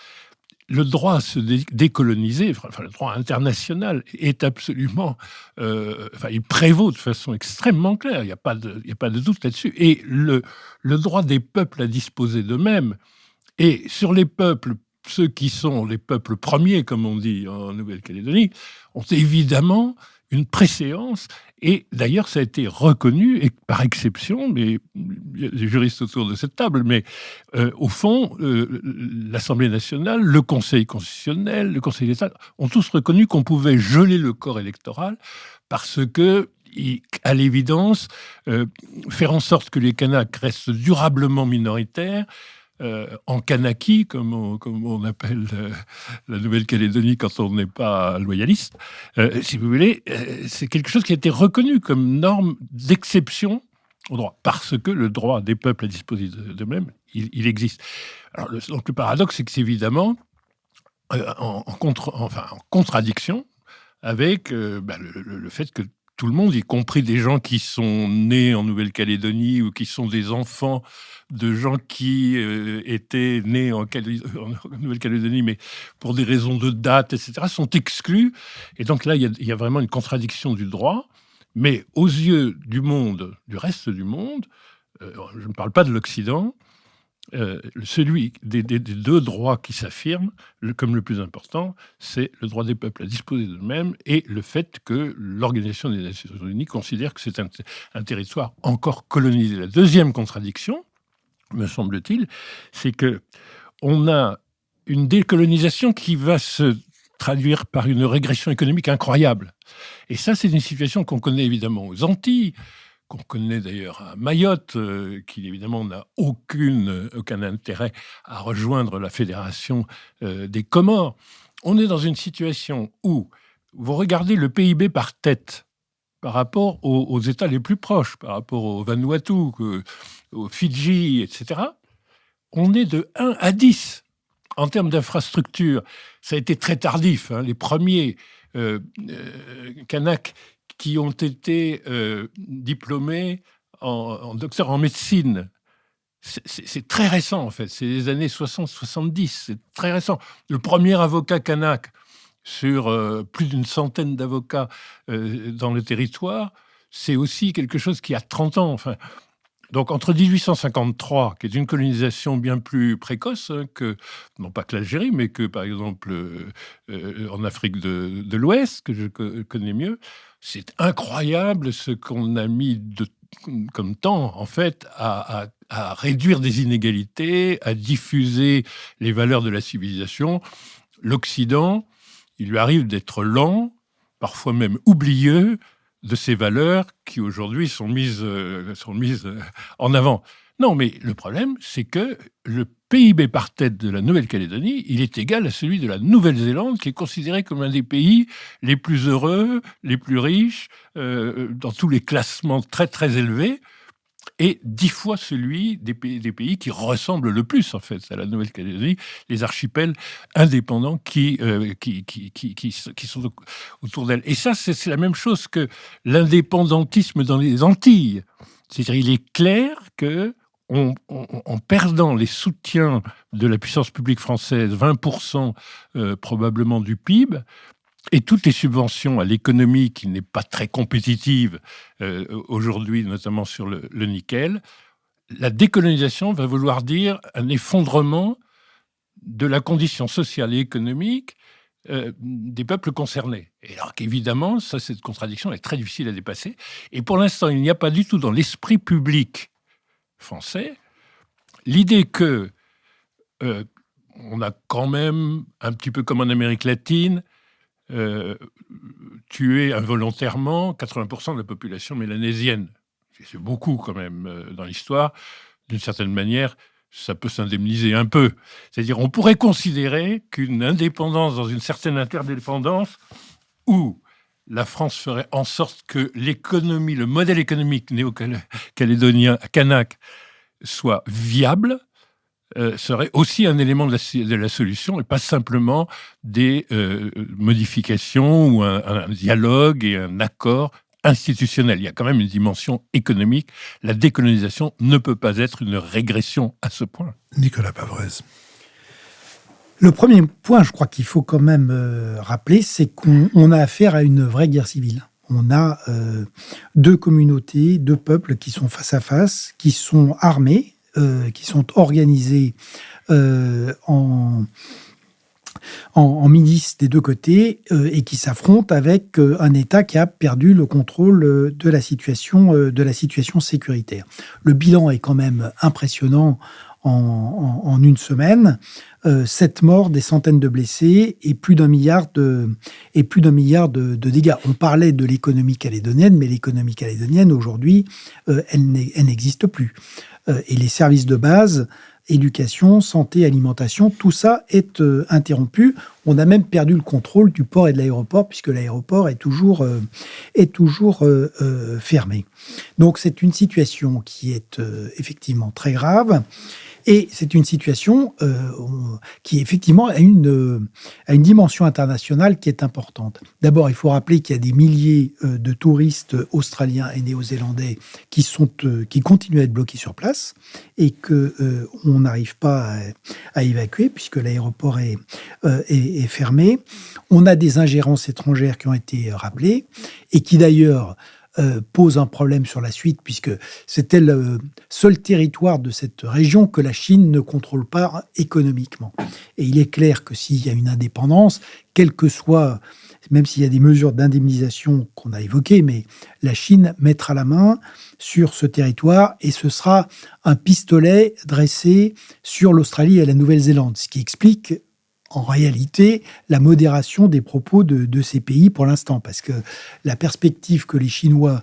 Le droit à se décoloniser, enfin le droit international, est absolument... il prévaut de façon extrêmement claire, il n'y a pas de doute là-dessus. Et le droit des peuples à disposer d'eux-mêmes, et sur les peuples, ceux qui sont les peuples premiers, comme on dit en Nouvelle-Calédonie, ont évidemment une préséance, et d'ailleurs ça a été reconnu, et par exception, mais il y a des juristes autour de cette table, mais au fond, l'Assemblée nationale, le Conseil constitutionnel, le Conseil d'État ont tous reconnu qu'on pouvait geler le corps électoral parce que, à l'évidence, faire en sorte que les Kanaks restent durablement minoritaires, en Kanaki, comme on appelle la Nouvelle-Calédonie quand on n'est pas loyaliste, si vous voulez, c'est quelque chose qui a été reconnu comme norme d'exception au droit, parce que le droit des peuples à disposer d'eux-mêmes, il existe. Alors, donc le paradoxe, c'est que c'est évidemment en contradiction avec le fait que tout le monde, y compris des gens qui sont nés en Nouvelle-Calédonie ou qui sont des enfants de gens qui étaient nés en Nouvelle-Calédonie, mais pour des raisons de date, etc., sont exclus. Et donc là, il y a vraiment une contradiction du droit. Mais aux yeux du monde, du reste du monde, je ne parle pas de l'Occident, celui des deux droits qui s'affirment comme le plus important, c'est le droit des peuples à disposer d'eux-mêmes et le fait que l'Organisation des Nations Unies considère que c'est un territoire encore colonisé. La deuxième contradiction, me semble-t-il, c'est que on a une décolonisation qui va se traduire par une régression économique incroyable. Et ça, c'est une situation qu'on connaît évidemment aux Antilles, qu'on connaît d'ailleurs à Mayotte, qui évidemment n'a aucun intérêt à rejoindre la fédération des Comores. On est dans une situation où vous regardez le PIB par tête par rapport aux États les plus proches, par rapport au Vanuatu, aux Fidji, etc. On est de 1 à 10 en termes d'infrastructure. Ça a été très tardif. Les premiers Kanaks qui ont été diplômés en docteur en médecine. C'est très récent, en fait. C'est les années 60-70. C'est très récent. Le premier avocat kanak sur plus d'une centaine d'avocats dans le territoire, c'est aussi quelque chose qui a 30 ans. Enfin, donc, entre 1853, qui est une colonisation bien plus précoce que, non pas que l'Algérie, mais que, par exemple, en Afrique de l'Ouest, que je connais mieux, c'est incroyable ce qu'on a mis comme temps, en fait, à réduire des inégalités, à diffuser les valeurs de la civilisation. L'Occident, il lui arrive d'être lent, parfois même oublieux, de ces valeurs qui aujourd'hui sont mises en avant. Non, mais le problème, c'est que le PIB par tête de la Nouvelle-Calédonie, il est égal à celui de la Nouvelle-Zélande, qui est considéré comme un des pays les plus heureux, les plus riches, dans tous les classements très très élevés, et 10 fois celui des pays qui ressemblent le plus, en fait, à la Nouvelle-Calédonie, les archipels indépendants qui sont autour d'elle. Et ça, c'est la même chose que l'indépendantisme dans les Antilles. C'est-à-dire, il est clair que en perdant les soutiens de la puissance publique française, 20% probablement du PIB, et toutes les subventions à l'économie qui n'est pas très compétitive aujourd'hui, notamment sur le nickel, la décolonisation va vouloir dire un effondrement de la condition sociale et économique des peuples concernés. Et alors qu'évidemment, cette contradiction est très difficile à dépasser. Et pour l'instant, il n'y a pas du tout dans l'esprit public français l'idée que on a quand même, un petit peu comme en Amérique latine, tué involontairement 80% de la population mélanésienne. C'est beaucoup quand même dans l'histoire. D'une certaine manière, ça peut s'indemniser un peu. C'est-à-dire, on pourrait considérer qu'une indépendance dans une certaine interdépendance où la France ferait en sorte que l'économie, le modèle économique néo-calédonien, kanak, soit viable, serait aussi un élément de la solution et pas simplement des modifications ou un dialogue et un accord institutionnel. Il y a quand même une dimension économique. La décolonisation ne peut pas être une régression à ce point. Nicolas Bavrez. Le premier point, je crois qu'il faut quand même rappeler, c'est qu'on a affaire à une vraie guerre civile. On a deux communautés, deux peuples qui sont face à face, qui sont armés, qui sont organisés en milices des deux côtés et qui s'affrontent avec un État qui a perdu le contrôle de la situation sécuritaire. Le bilan est quand même impressionnant en une semaine. 7 morts, des centaines de blessés et plus d'1 milliard de dégâts. On parlait de l'économie calédonienne, mais l'économie calédonienne aujourd'hui, elle n'existe plus. Et les services de base, éducation, santé, alimentation, tout ça est interrompu. On a même perdu le contrôle du port et de l'aéroport, puisque l'aéroport est toujours fermé. Donc c'est une situation qui est effectivement très grave. Et c'est une situation qui, effectivement, a une dimension internationale qui est importante. D'abord, il faut rappeler qu'il y a des milliers de touristes australiens et néo-zélandais qui continuent à être bloqués sur place et qu'on n'arrive pas à évacuer puisque l'aéroport est fermé. On a des ingérences étrangères qui ont été rappelées et qui, d'ailleurs, pose un problème sur la suite, puisque c'était le seul territoire de cette région que la Chine ne contrôle pas économiquement. Et il est clair que s'il y a une indépendance, quel que soit, même s'il y a des mesures d'indemnisation qu'on a évoquées, mais la Chine mettra la main sur ce territoire et ce sera un pistolet dressé sur l'Australie et la Nouvelle-Zélande, ce qui explique en réalité la modération des propos de ces pays pour l'instant, parce que la perspective que les Chinois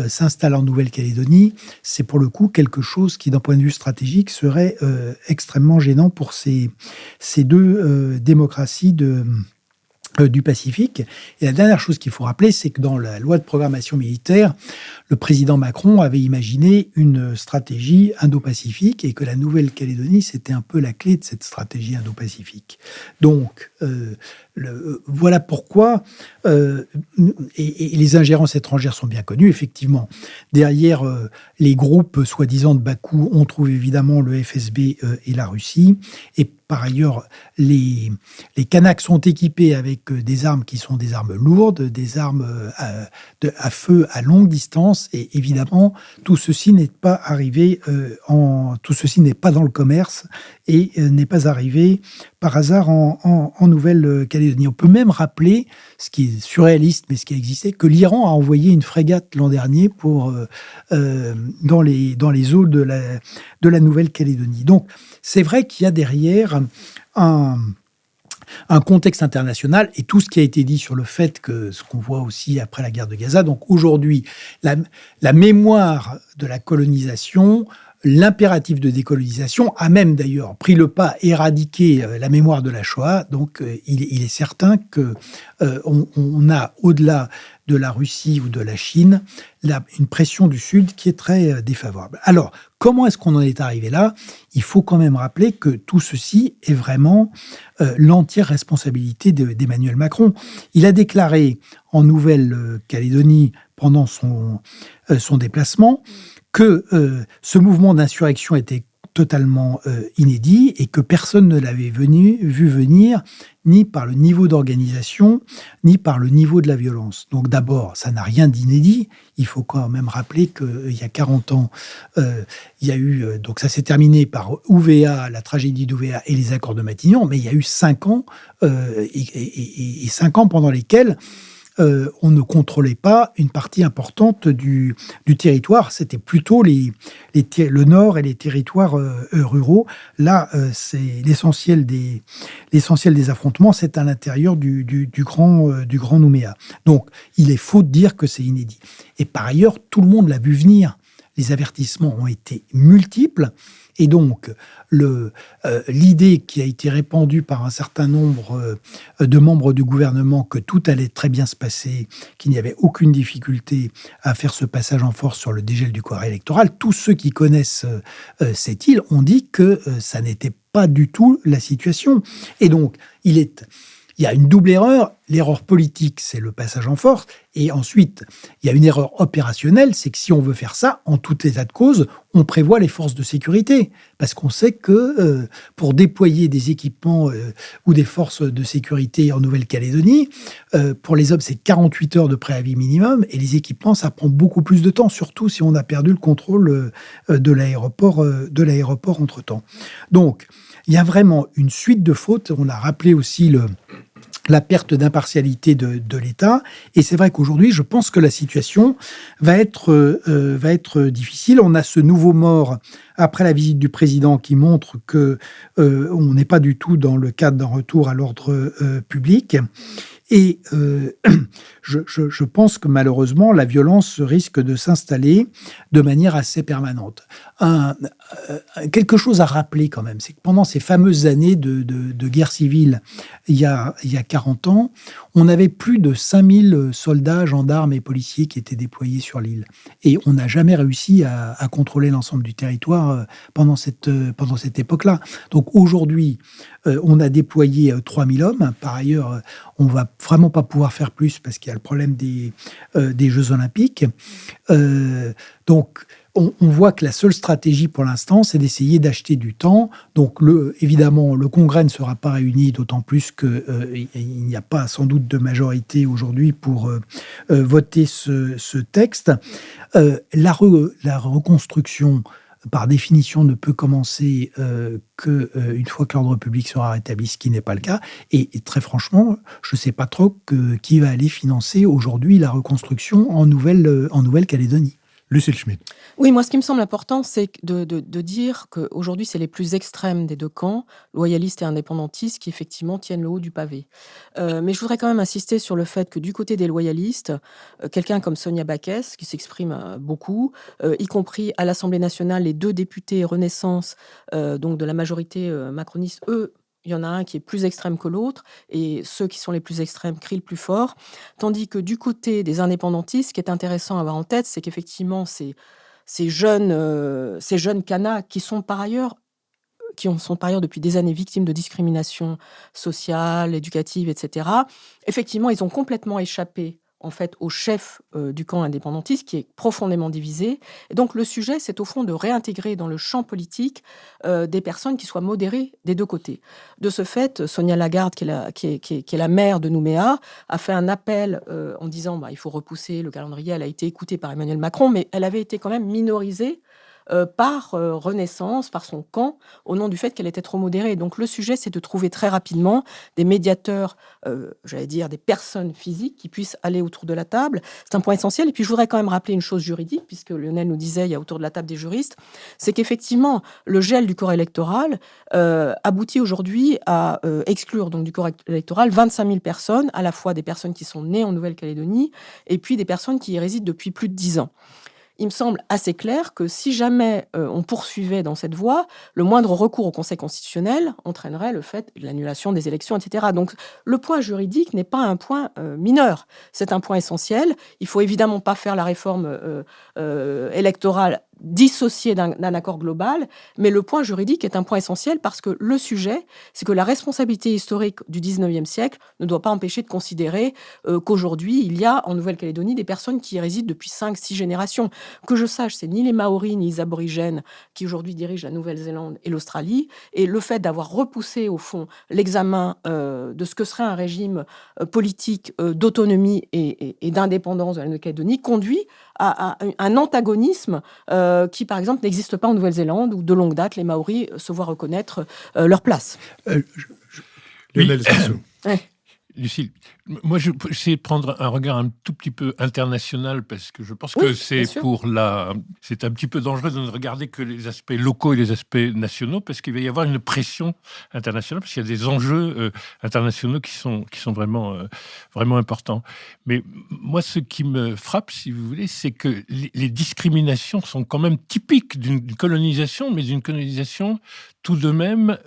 s'installent en Nouvelle-Calédonie, c'est pour le coup quelque chose qui, d'un point de vue stratégique, serait extrêmement gênant pour ces deux démocraties du Pacifique. Et la dernière chose qu'il faut rappeler, c'est que dans la loi de programmation militaire, le président Macron avait imaginé une stratégie indo-pacifique et que la Nouvelle-Calédonie, c'était un peu la clé de cette stratégie indo-pacifique. Donc, voilà pourquoi, et les ingérences étrangères sont bien connues, effectivement. Derrière les groupes soi-disant de Bakou, on trouve évidemment le FSB et la Russie. Et par ailleurs, les Kanaks sont équipés avec des armes qui sont des armes lourdes, des armes à feu à longue distance. Et évidemment, tout ceci n'est pas arrivé tout ceci n'est pas dans le commerce et n'est pas arrivé par hasard en Nouvelle-Calédonie. On peut même rappeler, ce qui est surréaliste, mais ce qui a existé, que l'Iran a envoyé une frégate l'an dernier dans les eaux de la Nouvelle-Calédonie. Donc, c'est vrai qu'il y a derrière un contexte international et tout ce qui a été dit sur le fait que, ce qu'on voit aussi après la guerre de Gaza, donc aujourd'hui, la mémoire de la colonisation, l'impératif de décolonisation a même d'ailleurs pris le pas, éradiqué la mémoire de la Shoah. Donc il est certain que on a, au-delà de la Russie ou de la Chine, une pression du Sud qui est très défavorable. Alors, comment est-ce qu'on en est arrivé là ? Il faut quand même rappeler que tout ceci est vraiment l'entière responsabilité d'Emmanuel Macron. Il a déclaré en Nouvelle-Calédonie pendant son déplacement que ce mouvement d'insurrection était totalement inédit et que personne ne l'avait vu venir, ni par le niveau d'organisation, ni par le niveau de la violence. Donc d'abord, ça n'a rien d'inédit. Il faut quand même rappeler qu'il y a 40 ans, il y a eu... donc ça s'est terminé par Ouvéa, la tragédie d'Ouvéa et les accords de Matignon, mais il y a eu 5 ans, et 5 ans pendant lesquels on ne contrôlait pas une partie importante du territoire. C'était plutôt le nord et les territoires ruraux. Là, c'est l'essentiel des affrontements, c'est à l'intérieur du grand Nouméa. Donc, il est faux de dire que c'est inédit. Et par ailleurs, tout le monde l'a vu venir. Les avertissements ont été multiples. Et donc, l'idée qui a été répandue par un certain nombre de membres du gouvernement que tout allait très bien se passer, qu'il n'y avait aucune difficulté à faire ce passage en force sur le dégel du corps électoral, tous ceux qui connaissent cette île ont dit que ça n'était pas du tout la situation. Et donc, il y a une double erreur. L'erreur politique, c'est le passage en force. Et ensuite, il y a une erreur opérationnelle, c'est que si on veut faire ça, en tout état de cause, on prévoit les forces de sécurité. Parce qu'on sait que pour déployer des équipements ou des forces de sécurité en Nouvelle-Calédonie, pour les hommes, c'est 48 heures de préavis minimum. Et les équipements, ça prend beaucoup plus de temps, surtout si on a perdu le contrôle de l'aéroport entre-temps. Donc, il y a vraiment une suite de fautes. On a rappelé aussi la perte d'impartialité de l'État. Et c'est vrai qu'aujourd'hui, je pense que la situation va être difficile. On a ce nouveau mort après la visite du président qui montre que on n'est pas du tout dans le cadre d'un retour à l'ordre public. Et je pense que malheureusement, la violence risque de s'installer de manière assez permanente. Quelque chose à rappeler quand même, c'est que pendant ces fameuses années de guerre civile, il y a 40 ans, on avait plus de 5000 soldats, gendarmes et policiers qui étaient déployés sur l'île. Et on n'a jamais réussi à contrôler l'ensemble du territoire pendant cette époque-là. Donc aujourd'hui, on a déployé 3000 hommes. Par ailleurs, on va vraiment pas pouvoir faire plus parce qu'il y a le problème des Jeux Olympiques. Donc, on voit que la seule stratégie pour l'instant, c'est d'essayer d'acheter du temps. Donc, évidemment, le Congrès ne sera pas réuni, d'autant plus qu'il n'y a pas sans doute de majorité aujourd'hui pour voter ce texte. La reconstruction, par définition, ne peut commencer qu'une fois que l'ordre public sera rétabli, ce qui n'est pas le cas. Et très franchement, je ne sais pas trop qui va aller financer aujourd'hui la reconstruction en Nouvelle-Calédonie. Lucille Schmitt. Oui, moi, ce qui me semble important, c'est de dire qu'aujourd'hui, c'est les plus extrêmes des deux camps, loyalistes et indépendantistes, qui effectivement tiennent le haut du pavé. Mais je voudrais quand même insister sur le fait que du côté des loyalistes, quelqu'un comme Sonia Backès, qui s'exprime beaucoup, y compris à l'Assemblée nationale, les 2 députés Renaissance, donc de la majorité macroniste, eux, il y en a un qui est plus extrême que l'autre, et ceux qui sont les plus extrêmes crient le plus fort. Tandis que du côté des indépendantistes, ce qui est intéressant à avoir en tête, c'est qu'effectivement, ces jeunes canas qui sont par ailleurs depuis des années victimes de discrimination sociale, éducative, etc. Effectivement, ils ont complètement échappé en fait au chef du camp indépendantiste qui est profondément divisé. Et donc le sujet, c'est au fond de réintégrer dans le champ politique des personnes qui soient modérées des deux côtés. De ce fait, Sonia Lagarde, qui est la maire de Nouméa, a fait un appel en disant il faut repousser le calendrier. Elle a été écoutée par Emmanuel Macron, mais elle avait été quand même minorisée par Renaissance, par son camp, au nom du fait qu'elle était trop modérée. Donc le sujet, c'est de trouver très rapidement des médiateurs, des personnes physiques qui puissent aller autour de la table. C'est un point essentiel. Et puis je voudrais quand même rappeler une chose juridique, puisque Lionel nous disait, il y a autour de la table des juristes, c'est qu'effectivement, le gel du corps électoral aboutit aujourd'hui à exclure donc, du corps électoral 25 000 personnes, à la fois des personnes qui sont nées en Nouvelle-Calédonie et puis des personnes qui y résident depuis plus de 10 ans. Il me semble assez clair que si jamais on poursuivait dans cette voie, le moindre recours au Conseil constitutionnel entraînerait le fait de l'annulation des élections, etc. Donc le point juridique n'est pas un point mineur, c'est un point essentiel. Il faut évidemment pas faire la réforme électorale dissociée d'un accord global, mais le point juridique est un point essentiel parce que le sujet, c'est que la responsabilité historique du 19e siècle ne doit pas empêcher de considérer qu'aujourd'hui, il y a en Nouvelle-Calédonie des personnes qui y résident depuis 5-6 générations. Que je sache, c'est ni les Maoris ni les aborigènes qui aujourd'hui dirigent la Nouvelle-Zélande et l'Australie. Et le fait d'avoir repoussé, au fond, l'examen de ce que serait un régime politique d'autonomie et d'indépendance de la Nouvelle-Calédonie conduit à un antagonisme qui, par exemple, n'existe pas en Nouvelle-Zélande, où de longue date, les Maoris se voient reconnaître leur place. Lionel Zinsou. Lucille, moi, je vais essayer de prendre un regard un tout petit peu international parce que je pense que c'est un petit peu dangereux de ne regarder que les aspects locaux et les aspects nationaux parce qu'il va y avoir une pression internationale parce qu'il y a des enjeux internationaux qui sont vraiment importants. Mais moi, ce qui me frappe, si vous voulez, c'est que les discriminations sont quand même typiques d'une colonisation, mais d'une colonisation tout de même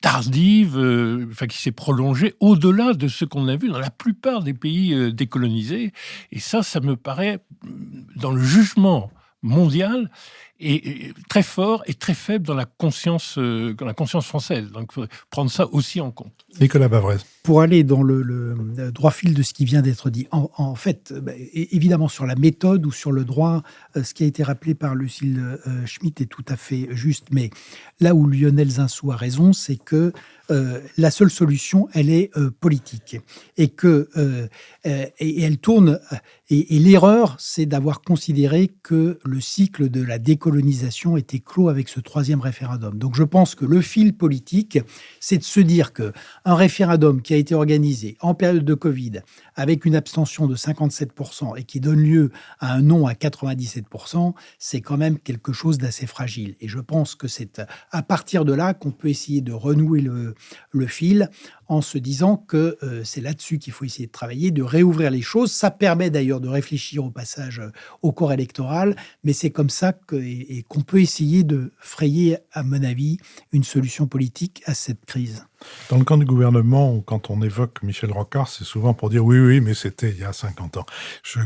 tardive, qui s'est prolongée au-delà de ce qu'on a vu dans la plupart des pays décolonisés. Et ça me paraît, dans le jugement mondial, et très fort et très faible dans la conscience française. Donc, il faut prendre ça aussi en compte. Nicolas Bavrez. Pour aller dans le droit fil de ce qui vient d'être dit, en fait, évidemment, sur la méthode ou sur le droit, ce qui a été rappelé par Lucille Schmitt est tout à fait juste. Mais là où Lionel Zinsou a raison, c'est que la seule solution, elle est politique. Et elle tourne... Et l'erreur, c'est d'avoir considéré que le cycle de la décolonisation était clos avec ce 3e référendum. Donc je pense que le fil politique, c'est de se dire qu'un référendum qui a été organisé en période de Covid, avec une abstention de 57% et qui donne lieu à un non à 97%, c'est quand même quelque chose d'assez fragile. Et je pense que c'est à partir de là qu'on peut essayer de renouer le fil en se disant que c'est là-dessus qu'il faut essayer de travailler, de réouvrir les choses. Ça permet d'ailleurs de réfléchir au passage au corps électoral, mais c'est comme ça qu'on peut essayer de frayer, à mon avis, une solution politique à cette crise. Dans le camp du gouvernement, quand on évoque Michel Rocard, c'est souvent pour dire oui, mais c'était il y a 50 ans. Je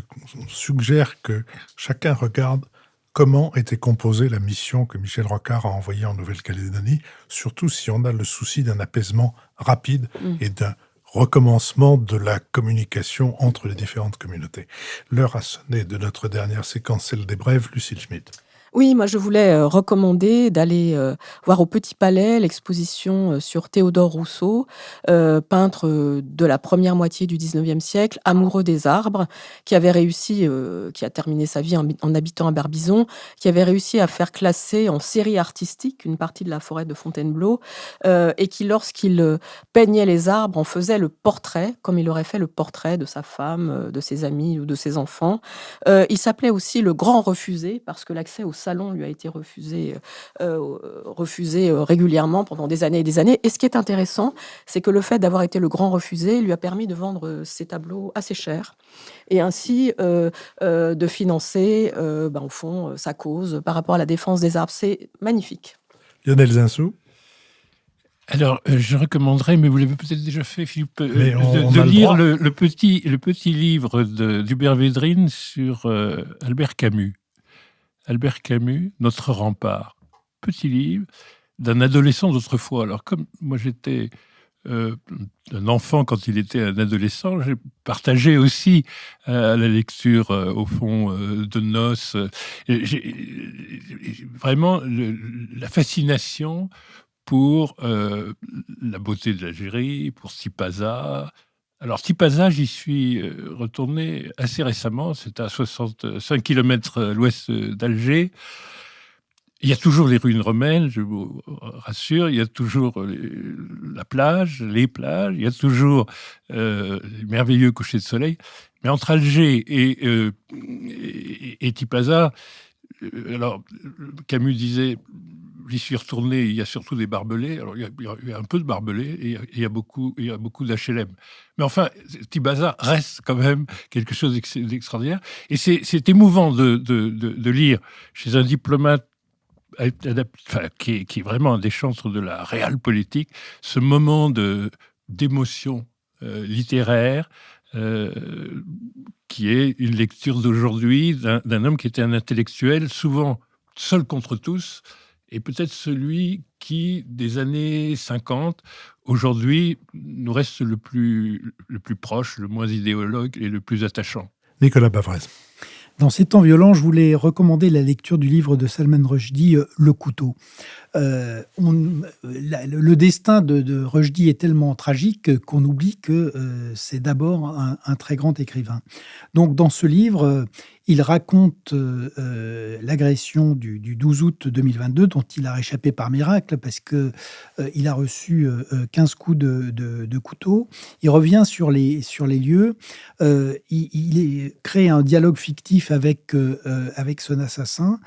suggère que chacun regarde comment était composée la mission que Michel Rocard a envoyée en Nouvelle-Calédonie, surtout si on a le souci d'un apaisement rapide et d'un recommencement de la communication entre les différentes communautés. L'heure a sonné de notre dernière séquence, celle des brèves. Lucille Schmitt. Oui, moi je voulais recommander d'aller voir au Petit Palais l'exposition sur Théodore Rousseau, peintre de la première moitié du 19e siècle, amoureux des arbres, qui avait réussi, qui a terminé sa vie en habitant à Barbizon, qui avait réussi à faire classer en série artistique une partie de la forêt de Fontainebleau, et qui, lorsqu'il peignait les arbres, en faisait le portrait, comme il aurait fait le portrait de sa femme, de ses amis ou de ses enfants. Il s'appelait aussi le Grand Refusé, parce que l'accès au salon lui a été refusé régulièrement pendant des années et des années. Et ce qui est intéressant, c'est que le fait d'avoir été le Grand Refusé lui a permis de vendre ses tableaux assez cher et ainsi de financer, au fond, sa cause par rapport à la défense des arbres. C'est magnifique. Lionel Zinsou. Alors, je recommanderais, mais vous l'avez peut-être déjà fait, Philippe, Mais de lire le petit livre d'Hubert Védrine sur Albert Camus. Albert Camus, Notre rempart. Petit livre d'un adolescent d'autrefois. Alors, comme moi j'étais un enfant quand il était un adolescent, j'ai partagé aussi à la lecture, au fond, de noces. Vraiment la fascination pour la beauté de l'Algérie, pour Tipaza. Alors, Tipaza, j'y suis retourné assez récemment. C'est à 65 km à l'ouest d'Alger. Il y a toujours les ruines romaines, je vous rassure. Il y a toujours la plage, les plages. Il y a toujours les merveilleux couchers de soleil. Mais entre Alger et Tipaza, alors, Camus disait... J'y suis retourné, il y a surtout des barbelés. Alors, il y a un peu de barbelés et il y a beaucoup d'HLM. Mais enfin, Tipaza reste quand même quelque chose d'extraordinaire. Et c'est émouvant de lire chez un diplomate qui est vraiment un des chantres de la réelle politique, ce moment d'émotion littéraire qui est une lecture d'aujourd'hui d'un homme qui était un intellectuel, souvent seul contre tous, et peut-être celui qui, des années 50, aujourd'hui, nous reste le plus proche, le moins idéologue et le plus attachant. Nicolas Bavrez. Dans ces temps violents, je voulais recommander la lecture du livre de Salman Rushdie, Le couteau. Le destin de Rushdie est tellement tragique qu'on oublie que c'est d'abord un très grand écrivain. Donc, dans ce livre, il raconte l'agression du 12 août 2022, dont il a réchappé par miracle parce qu'il a reçu 15 coups de couteau. Il revient sur les lieux. Il crée un dialogue fictif avec son assassin.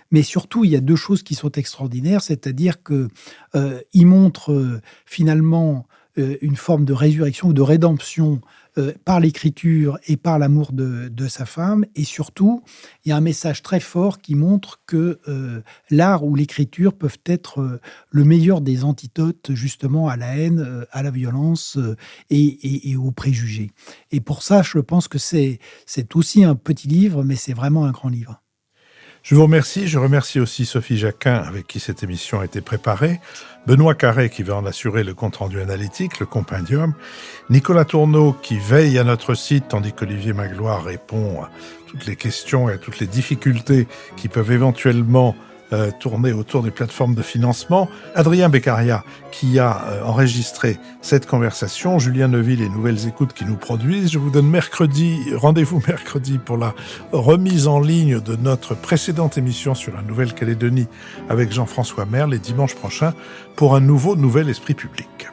Mais surtout, il y a deux choses qui sont extraordinaires, c'est-à-dire qu'il montre finalement une forme de résurrection ou de rédemption par l'écriture et par l'amour de sa femme. Et surtout, il y a un message très fort qui montre que l'art ou l'écriture peuvent être le meilleur des antidotes justement à la haine, à la violence et aux préjugés. Et pour ça, je pense que c'est aussi un petit livre, mais c'est vraiment un grand livre. Je vous remercie. Je remercie aussi Sophie Jacquin, avec qui cette émission a été préparée, Benoît Carré, qui va en assurer le compte-rendu analytique, le compendium, Nicolas Tourneau, qui veille à notre site, tandis qu'Olivier Magloire répond à toutes les questions et à toutes les difficultés qui peuvent éventuellement tourner autour des plateformes de financement, Adrien Beccaria, qui a enregistré cette conversation, Julien Neuville et Nouvelles Écoutes qui nous produisent. Je vous donne rendez-vous mercredi pour la remise en ligne de notre précédente émission sur la Nouvelle-Calédonie avec Jean-François Merle et dimanche prochain pour un nouvel Esprit public.